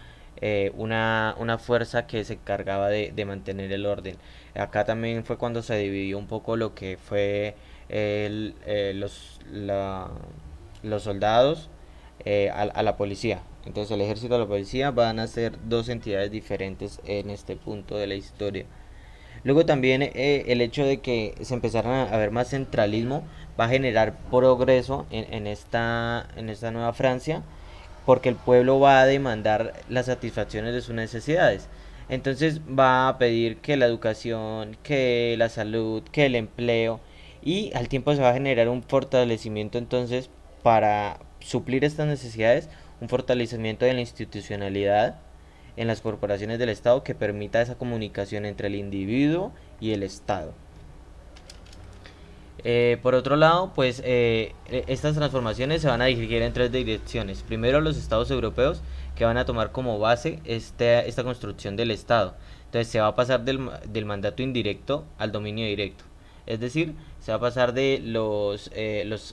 una fuerza que se encargaba de mantener el orden. Acá también fue cuando se dividió un poco lo que fue el, los soldados a la policía. Entonces el ejército y la policía van a ser dos entidades diferentes en este punto de la historia. Luego también el hecho de que se empezaran a ver más centralismo va a generar progreso en esta nueva Francia, porque el pueblo va a demandar las satisfacciones de sus necesidades. Entonces va a pedir que la educación, que la salud, que el empleo, y al tiempo se va a generar un fortalecimiento entonces para suplir estas necesidades, un fortalecimiento de la institucionalidad en las corporaciones del Estado que permita esa comunicación entre el individuo y el Estado. Por otro lado, pues estas transformaciones se van a dirigir en tres direcciones. Primero, los estados europeos, que van a tomar como base esta construcción del Estado. Entonces se va a pasar del mandato indirecto al dominio directo. Es decir, se va a pasar de los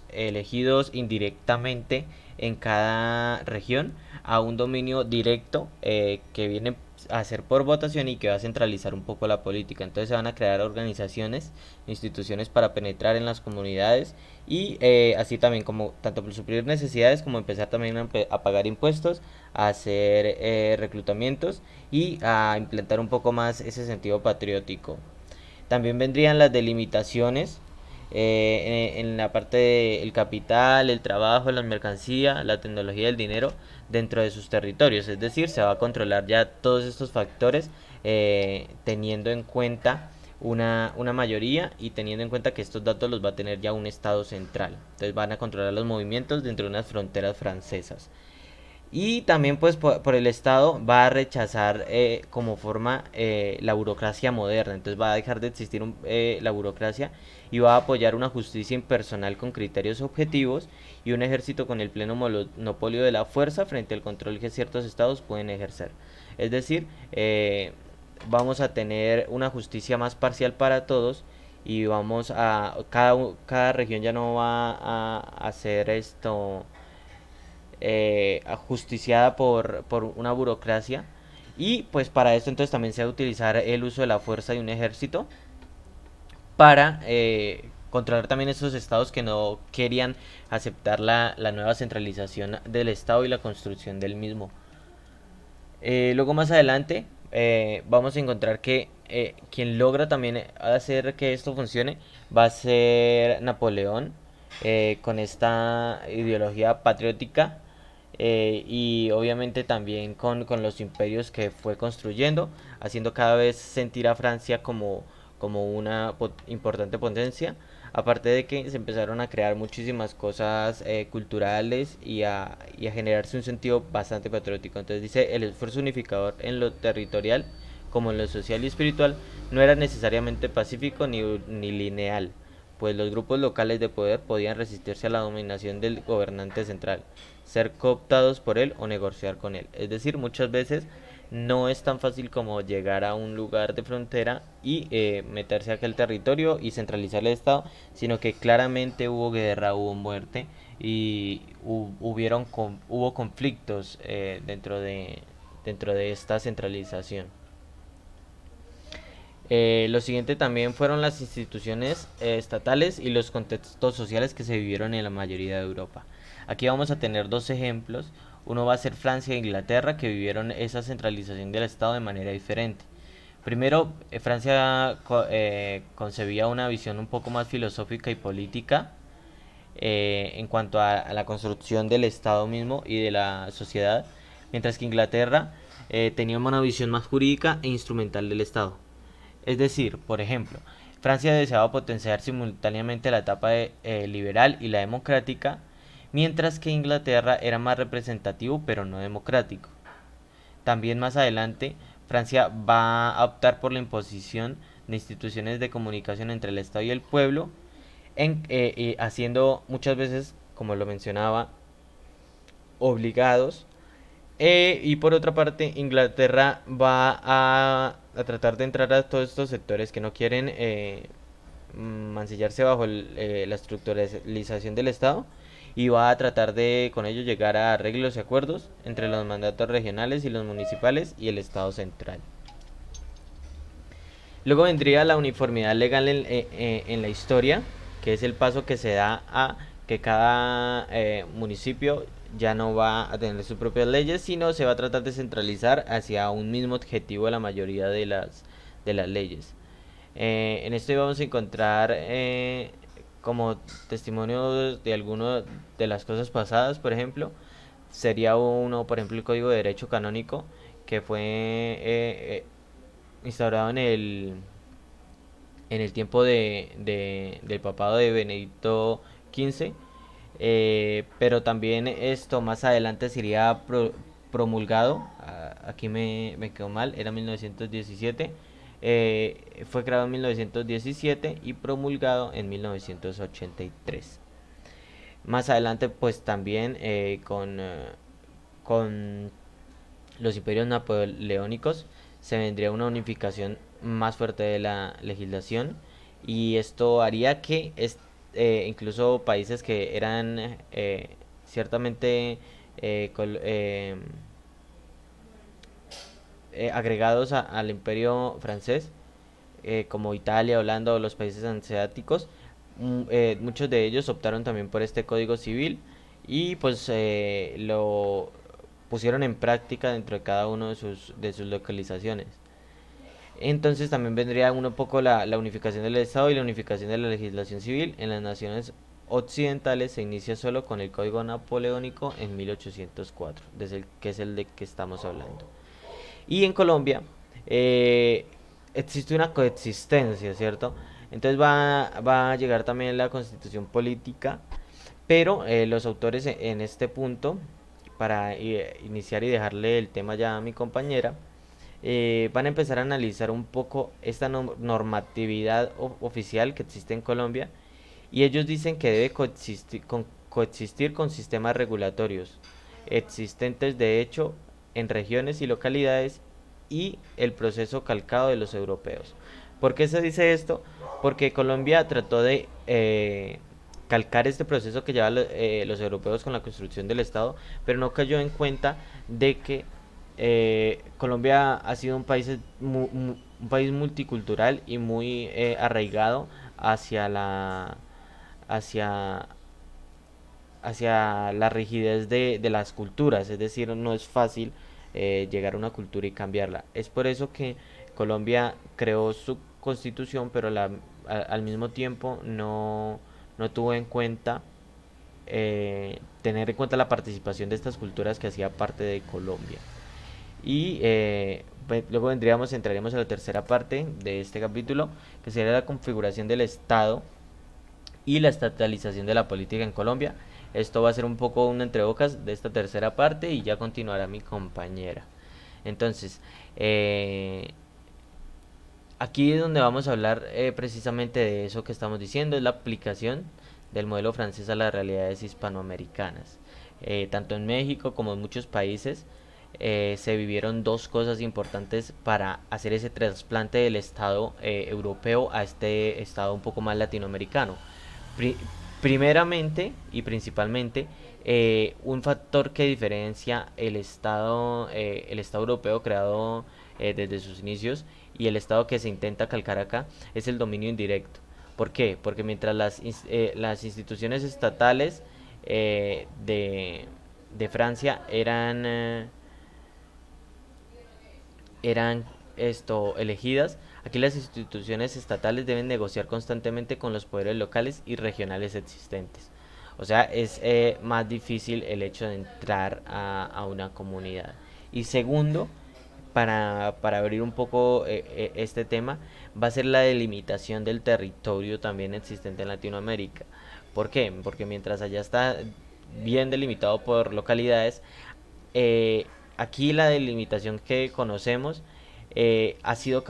elegidos indirectamente en cada región a un dominio directo que viene a ser por votación y que va a centralizar un poco la política. Entonces se van a crear organizaciones, instituciones para penetrar en las comunidades y así también como tanto por suplir necesidades como empezar también a pagar impuestos, a hacer reclutamientos y a implantar un poco más ese sentido patriótico. También vendrían las delimitaciones en la parte del capital, el trabajo, la mercancía, la tecnología y el dinero dentro de sus territorios. Es decir, se va a controlar ya todos estos factores teniendo en cuenta una mayoría y teniendo en cuenta que estos datos los va a tener ya un Estado central. Entonces van a controlar los movimientos dentro de unas fronteras francesas. Y también pues por el Estado va a rechazar como forma la burocracia moderna. Entonces va a dejar de existir la burocracia y va a apoyar una justicia impersonal con criterios objetivos y un ejército con el pleno monopolio de la fuerza frente al control que ciertos estados pueden ejercer. Es decir, vamos a tener una justicia más parcial para todos y vamos a cada región ya no va a hacer esto ajusticiada por una burocracia. Y pues para esto entonces también se va a utilizar el uso de la fuerza de un ejército para controlar también esos estados que no querían aceptar la nueva centralización del estado y la construcción del mismo. Luego más adelante vamos a encontrar que quien logra también hacer que esto funcione va a ser Napoleón con esta ideología patriótica y obviamente también con los imperios que fue construyendo, haciendo cada vez sentir a Francia como una importante potencia. Aparte de que se empezaron a crear muchísimas cosas culturales y a generarse un sentido bastante patriótico. Entonces dice, el esfuerzo unificador en lo territorial como en lo social y espiritual no era necesariamente pacífico ni lineal, pues los grupos locales de poder podían resistirse a la dominación del gobernante central, ser cooptados por él o negociar con él. Es decir, muchas veces no es tan fácil como llegar a un lugar de frontera y meterse a aquel territorio y centralizar el Estado, sino que claramente hubo guerra, hubo muerte y hubo conflictos dentro de esta centralización. Lo siguiente también fueron las instituciones estatales y los contextos sociales que se vivieron en la mayoría de Europa. Aquí vamos a tener dos ejemplos. Uno va a ser Francia e Inglaterra, que vivieron esa centralización del Estado de manera diferente. Primero, Francia concebía una visión un poco más filosófica y política en cuanto a la construcción del Estado mismo y de la sociedad, mientras que Inglaterra tenía una visión más jurídica e instrumental del Estado. Es decir, por ejemplo, Francia deseaba potenciar simultáneamente la etapa liberal y la democrática, mientras que Inglaterra era más representativo pero no democrático. También más adelante, Francia va a optar por la imposición de instituciones de comunicación entre el Estado y el pueblo, haciendo muchas veces, como lo mencionaba, obligados y por otra parte, Inglaterra va a tratar de entrar a todos estos sectores que no quieren mancillarse bajo la estructuralización del Estado y va a tratar de con ello llegar a arreglos y acuerdos entre los mandatos regionales y los municipales y el Estado central. Luego vendría la uniformidad legal en la historia, que es el paso que se da a que cada municipio ya no va a tener sus propias leyes, sino se va a tratar de centralizar hacia un mismo objetivo la mayoría de las leyes. En esto vamos a encontrar como testimonio de algunas de las cosas pasadas, por ejemplo, sería uno, por ejemplo, el Código de Derecho Canónico, que fue instaurado en el tiempo del papado de Benedicto XV, pero también esto más adelante sería promulgado, aquí me quedó mal, era 1917, fue creado en 1917 y promulgado en 1983. Más adelante, pues también con los imperios napoleónicos se vendría una unificación más fuerte de la legislación, y esto haría que incluso países que eran ciertamente agregados al imperio francés, como Italia, Holanda o los países hanseáticos, muchos de ellos optaron también por este código civil y pues lo pusieron en práctica dentro de cada uno de sus localizaciones. Entonces también vendría un poco la unificación del Estado y la unificación de la legislación civil. En las naciones occidentales se inicia solo con el Código Napoleónico en 1804, que es el de que estamos hablando. Y en Colombia existe una coexistencia, ¿cierto? Entonces va a llegar también la constitución política, pero los autores en este punto, para iniciar y dejarle el tema ya a mi compañera, van a empezar a analizar un poco esta normatividad oficial que existe en Colombia, y ellos dicen que debe coexistir con sistemas regulatorios existentes de hecho en regiones y localidades y el proceso calcado de los europeos. ¿Por qué se dice esto? Porque Colombia trató de calcar este proceso que llevan los europeos con la construcción del Estado, pero no cayó en cuenta de que Colombia ha sido un país multicultural y muy arraigado hacia hacia, hacia la rigidez de las culturas, es decir, no es fácil llegar a una cultura y cambiarla. Es por eso que Colombia creó su constitución, pero al mismo tiempo no tuvo en cuenta tener en cuenta la participación de estas culturas que hacía parte de Colombia. Y luego entraremos a la tercera parte de este capítulo, que sería la configuración del Estado y la estatalización de la política en Colombia. Esto va a ser un poco un entrebocas de esta tercera parte y ya continuará mi compañera. Entonces, aquí es donde vamos a hablar precisamente de eso que estamos diciendo, es la aplicación del modelo francés a las realidades hispanoamericanas. Tanto en México como en muchos países se vivieron dos cosas importantes para hacer ese trasplante del Estado europeo a este Estado un poco más latinoamericano. Primeramente y principalmente, un factor que diferencia el Estado europeo creado desde sus inicios y el Estado que se intenta calcar acá es el dominio indirecto. ¿Por qué? Porque mientras las instituciones estatales de Francia eran elegidas, aquí las instituciones estatales deben negociar constantemente con los poderes locales y regionales existentes. O sea, es más difícil el hecho de entrar a una comunidad. Y segundo, para abrir un poco este tema, va a ser la delimitación del territorio también existente en Latinoamérica. ¿Por qué? Porque mientras allá está bien delimitado por localidades, aquí la delimitación que conocemos ha sido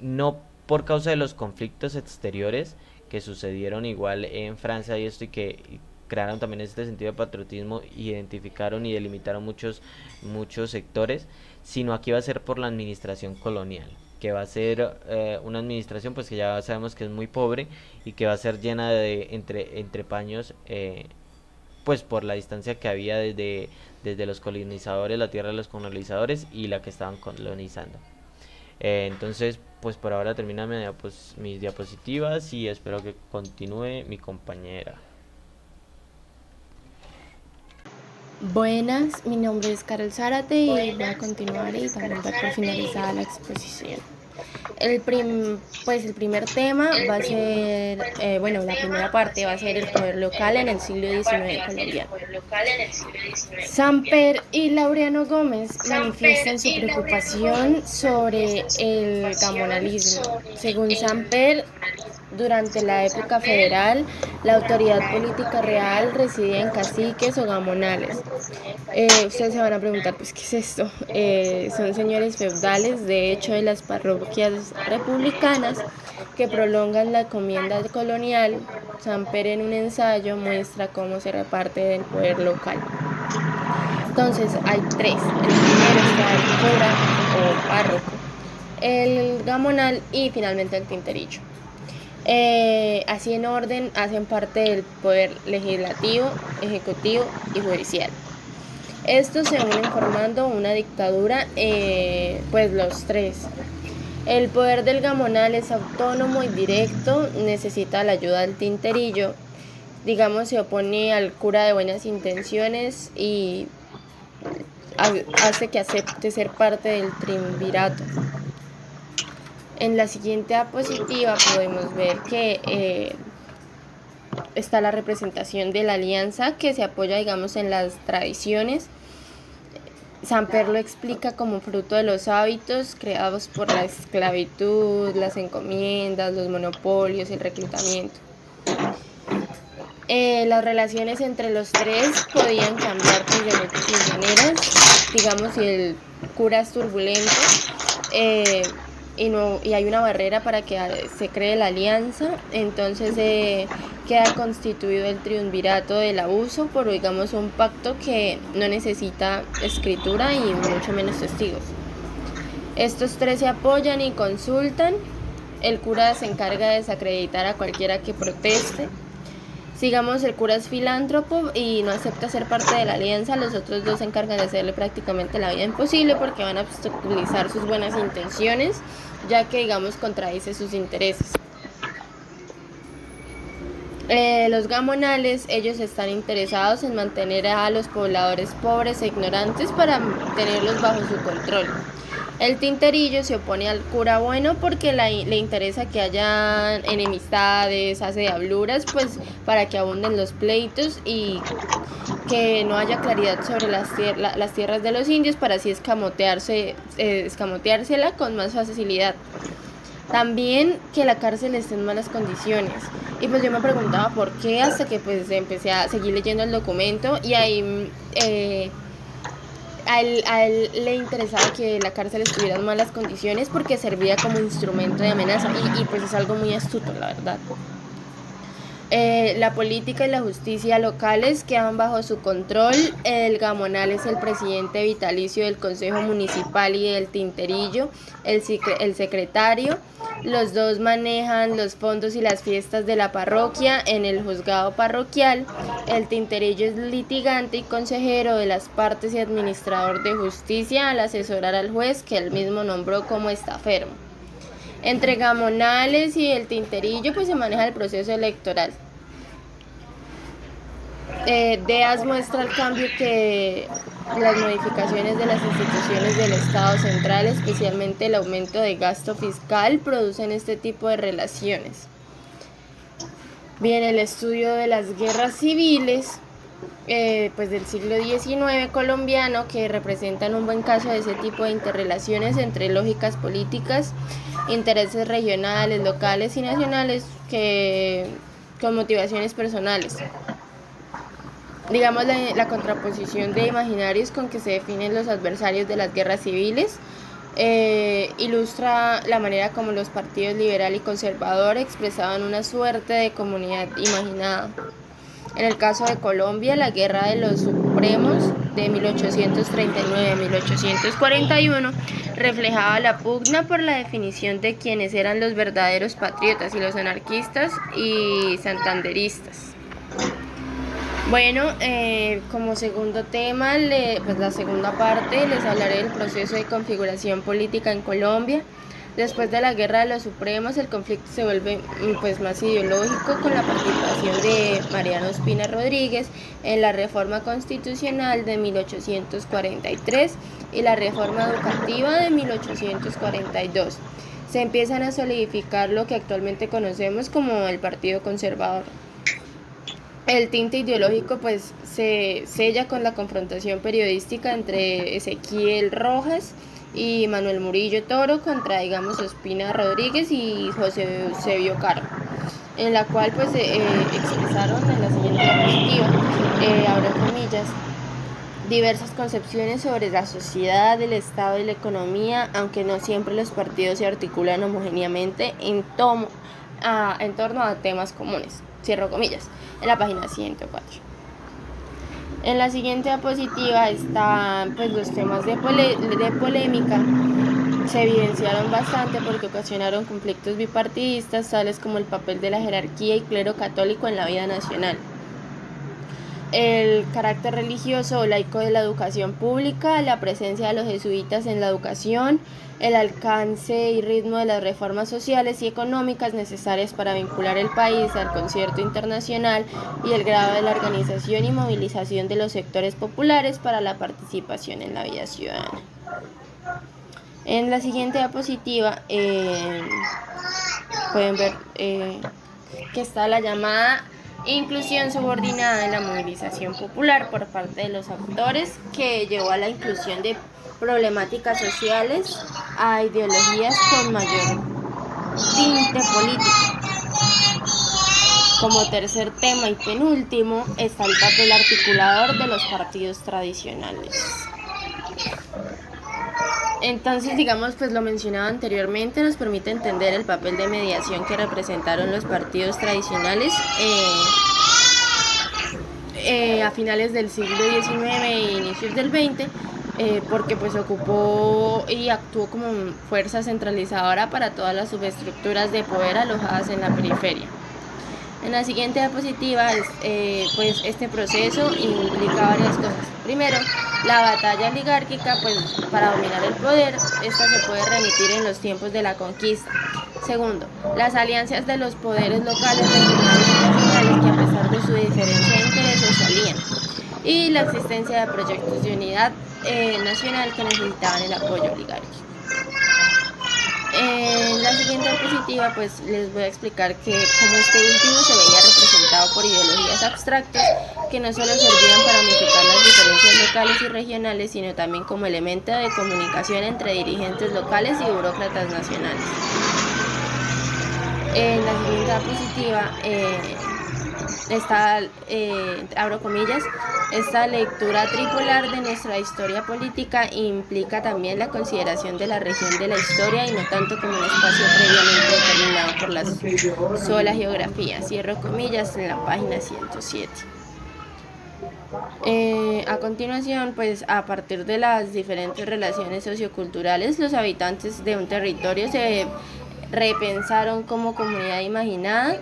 no por causa de los conflictos exteriores que sucedieron igual en Francia y esto, y que crearon también este sentido de patriotismo, identificaron y delimitaron muchos sectores, sino aquí va a ser por la administración colonial, que va a ser una administración pues que ya sabemos que es muy pobre y que va a ser llena de entre paños, pues por la distancia que había desde los colonizadores, la tierra de los colonizadores y la que estaban colonizando. Entonces, pues por ahora termina mis diapositivas y espero que continúe mi compañera. Buenas, mi nombre es Carol Zárate y voy a continuar y también dar por finalizada la exposición. El primer tema va a ser, la primera parte va a ser el poder local en el siglo XIX colombiano. Samper y Laureano Gómez manifiestan su preocupación sobre el gamonalismo. Según Samper, durante la época federal, la autoridad política real residía en caciques o gamonales. Ustedes se van a preguntar, pues, ¿qué es esto? Son señores feudales, de hecho, de las parroquias republicanas que prolongan la encomienda colonial. Samper en un ensayo muestra cómo se reparte el poder local. Entonces hay tres. El primero está el cura o párroco, el gamonal y finalmente el tinterillo. Así en orden hacen parte del poder legislativo, ejecutivo y judicial. Estos se unen formando una dictadura, pues los tres. El poder del gamonal es autónomo y directo, necesita la ayuda del tinterillo, digamos se opone al cura de buenas intenciones y hace que acepte ser parte del triunvirato. En la siguiente diapositiva podemos ver que está la representación de la alianza que se apoya, digamos, en las tradiciones. Samper lo explica como fruto de los hábitos creados por la esclavitud, las encomiendas, los monopolios, el reclutamiento. Las relaciones entre los tres podían cambiar pues, de múltiples maneras. Digamos, si el cura es turbulento y hay una barrera para que se cree la alianza, entonces queda constituido el triunvirato del abuso por, digamos, un pacto que no necesita escritura y mucho menos testigos. Estos tres se apoyan y consultan. El cura se encarga de desacreditar a cualquiera que proteste. Sigamos, el cura es filántropo y no acepta ser parte de la alianza. Los otros dos se encargan de hacerle prácticamente la vida imposible porque van a obstaculizar sus buenas intenciones, ya que, digamos, contradice sus intereses. Los gamonales, ellos están interesados en mantener a los pobladores pobres e ignorantes para tenerlos bajo su control. El tinterillo se opone al cura bueno porque le interesa que haya enemistades, hace diabluras, pues para que abunden los pleitos y que no haya claridad sobre las tierras de los indios para así escamoteársela con más facilidad. También que la cárcel esté en malas condiciones. Y pues yo me preguntaba por qué, hasta que pues empecé a seguir leyendo el documento y ahí a él le interesaba que la cárcel estuviera en malas condiciones porque servía como instrumento de amenaza y pues es algo muy astuto, la verdad. La política y la justicia locales quedan bajo su control. El gamonal es el presidente vitalicio del Consejo Municipal y del Tinterillo, el secretario. Los dos manejan los fondos y las fiestas de la parroquia en el juzgado parroquial. El Tinterillo es litigante y consejero de las partes y administrador de justicia al asesorar al juez que él mismo nombró como estafero. Entre gamonales y el tinterillo pues se maneja el proceso electoral. Deas muestra el cambio que las modificaciones de las instituciones del Estado central, especialmente el aumento de gasto fiscal, producen este tipo de relaciones. Bien, el estudio de las guerras civiles pues del siglo XIX colombiano, que representan un buen caso de ese tipo de interrelaciones entre lógicas políticas, intereses regionales, locales y nacionales con motivaciones personales. Digamos, la contraposición de imaginarios con que se definen los adversarios de las guerras civiles ilustra la manera como los partidos liberal y conservador expresaban una suerte de comunidad imaginada. En el caso de Colombia, la Guerra de los Supremos de 1839 a 1841 reflejaba la pugna por la definición de quiénes eran los verdaderos patriotas y los anarquistas y santanderistas. Bueno, como segundo tema, pues la segunda parte, les hablaré del proceso de configuración política en Colombia. Después de la Guerra de los Supremos, el conflicto se vuelve pues, más ideológico con la participación de Mariano Ospina Rodríguez en la reforma constitucional de 1843 y la reforma educativa de 1842. Se empiezan a solidificar lo que actualmente conocemos como el Partido Conservador. El tinte ideológico pues se sella con la confrontación periodística entre Ezequiel Rojas y Manuel Murillo Toro contra, digamos, Ospina Rodríguez y José Eusebio Caro. en la cual pues expresaron en la siguiente diapositiva, abro comillas, diversas concepciones sobre la sociedad, el Estado y la economía, aunque no siempre los partidos se articulan homogéneamente en torno a temas comunes. Cierro comillas, en la página 104. En la siguiente diapositiva están pues, los temas de polémica. Se evidenciaron bastante porque ocasionaron conflictos bipartidistas, tales como el papel de la jerarquía y clero católico en la vida nacional, el carácter religioso o laico de la educación pública, la presencia de los jesuitas en la educación, el alcance y ritmo de las reformas sociales y económicas necesarias para vincular el país al concierto internacional y el grado de la organización y movilización de los sectores populares para la participación en la vida ciudadana. En la siguiente diapositiva pueden ver que está la llamada inclusión subordinada en la movilización popular por parte de los actores, que llevó a la inclusión de problemáticas sociales a ideologías con mayor tinte político. Como tercer tema y penúltimo está el papel articulador de los partidos tradicionales. Entonces, digamos, pues lo mencionado anteriormente nos permite entender el papel de mediación que representaron los partidos tradicionales a finales del siglo XIX e inicios del XX, porque pues ocupó y actuó como fuerza centralizadora para todas las subestructuras de poder alojadas en la periferia. En la siguiente diapositiva, pues este proceso implica varias cosas. Primero, la batalla oligárquica, pues para dominar el poder, esta se puede remitir en los tiempos de la conquista. Segundo, las alianzas de los poderes locales, regionales y nacionales que a pesar de su diferencia de intereses se alían. Y la existencia de proyectos de unidad nacional que necesitaban el apoyo oligárquico. En la siguiente diapositiva pues les voy a explicar que como este último se veía representado por ideologías abstractas que no solo servían para unificar las diferencias locales y regionales, sino también como elemento de comunicación entre dirigentes locales y burócratas nacionales. En la siguiente diapositiva está, abro comillas, esta lectura tripolar de nuestra historia política implica también la consideración de la región de la historia y no tanto como un espacio previamente determinado por la sola geografía. Cierro comillas en la página 107. A continuación, pues a partir de las diferentes relaciones socioculturales, los habitantes de un territorio se repensaron como comunidad imaginada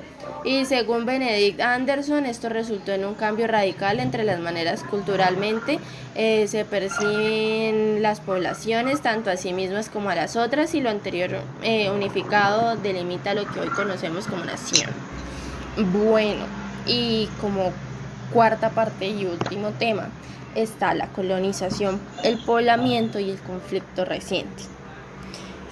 y según Benedict Anderson esto resultó en un cambio radical entre las maneras culturalmente se perciben las poblaciones tanto a sí mismas como a las otras, y lo anterior unificado delimita lo que hoy conocemos como nación. Bueno, y como cuarta parte y último tema está la colonización, el poblamiento y el conflicto reciente.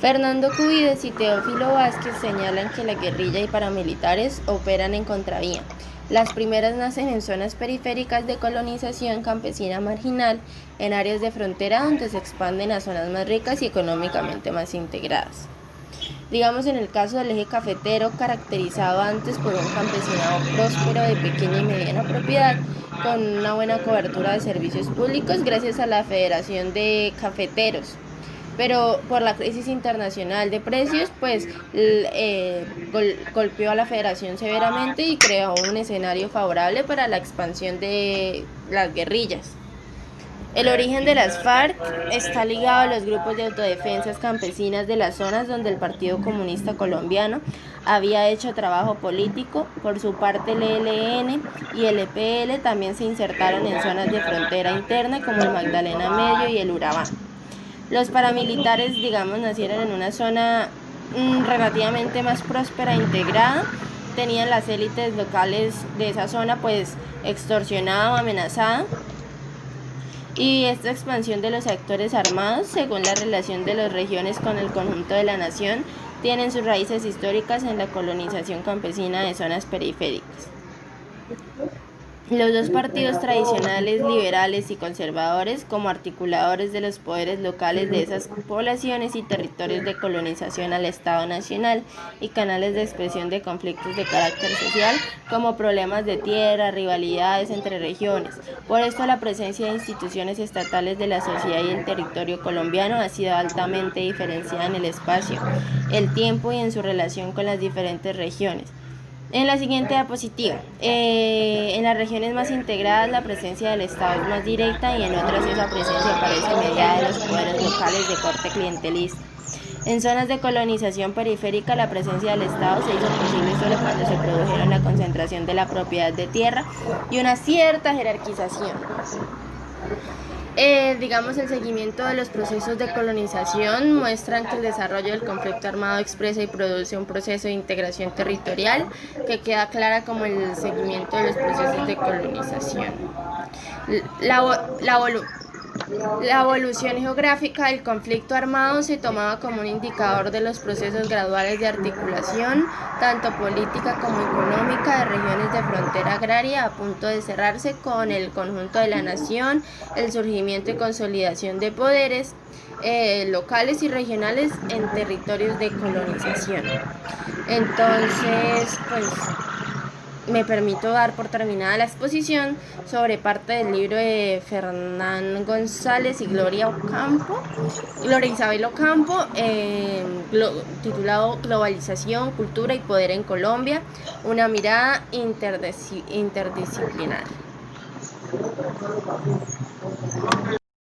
Fernando Cubides y Teófilo Vázquez señalan que la guerrilla y paramilitares operan en contravía. Las primeras nacen en zonas periféricas de colonización campesina marginal, en áreas de frontera donde se expanden a zonas más ricas y económicamente más integradas. Digamos en el caso del eje cafetero, caracterizado antes por un campesinado próspero de pequeña y mediana propiedad, con una buena cobertura de servicios públicos gracias a la Federación de Cafeteros. Pero por la crisis internacional de precios, pues golpeó a la federación severamente y creó un escenario favorable para la expansión de las guerrillas. El origen de las FARC está ligado a los grupos de autodefensas campesinas de las zonas donde el Partido Comunista Colombiano había hecho trabajo político. Por su parte, el ELN y el EPL también se insertaron en zonas de frontera interna como el Magdalena Medio y el Urabá. Los paramilitares, digamos, nacieron en una zona relativamente más próspera e integrada. Tenían las élites locales de esa zona pues extorsionada o amenazada. Y esta expansión de los actores armados, según la relación de las regiones con el conjunto de la nación, tienen sus raíces históricas en la colonización campesina de zonas periféricas. Los dos partidos tradicionales, liberales y conservadores, como articuladores de los poderes locales de esas poblaciones y territorios de colonización al Estado Nacional y canales de expresión de conflictos de carácter social, como problemas de tierra, rivalidades entre regiones. Por esto, la presencia de instituciones estatales de la sociedad y el territorio colombiano ha sido altamente diferenciada en el espacio, el tiempo y en su relación con las diferentes regiones. En la siguiente diapositiva, en las regiones más integradas la presencia del Estado es más directa y en otras esa presencia parece mediada de los poderes locales de corte clientelista. En zonas de colonización periférica la presencia del Estado se hizo posible solo cuando se produjeron la concentración de la propiedad de tierra y una cierta jerarquización. Digamos, el seguimiento de los procesos de colonización muestran que el desarrollo del conflicto armado expresa y produce un proceso de integración territorial que queda clara como el seguimiento de los procesos de colonización. La evolución geográfica del conflicto armado se tomaba como un indicador de los procesos graduales de articulación, tanto política como económica, de regiones de frontera agraria a punto de cerrarse con el conjunto de la nación, el surgimiento y consolidación de poderes locales y regionales en territorios de colonización. Entonces, pues me permito dar por terminada la exposición sobre parte del libro de Fernán González y Gloria Isabel Ocampo, titulado Globalización, Cultura y Poder en Colombia, una mirada interdisciplinar.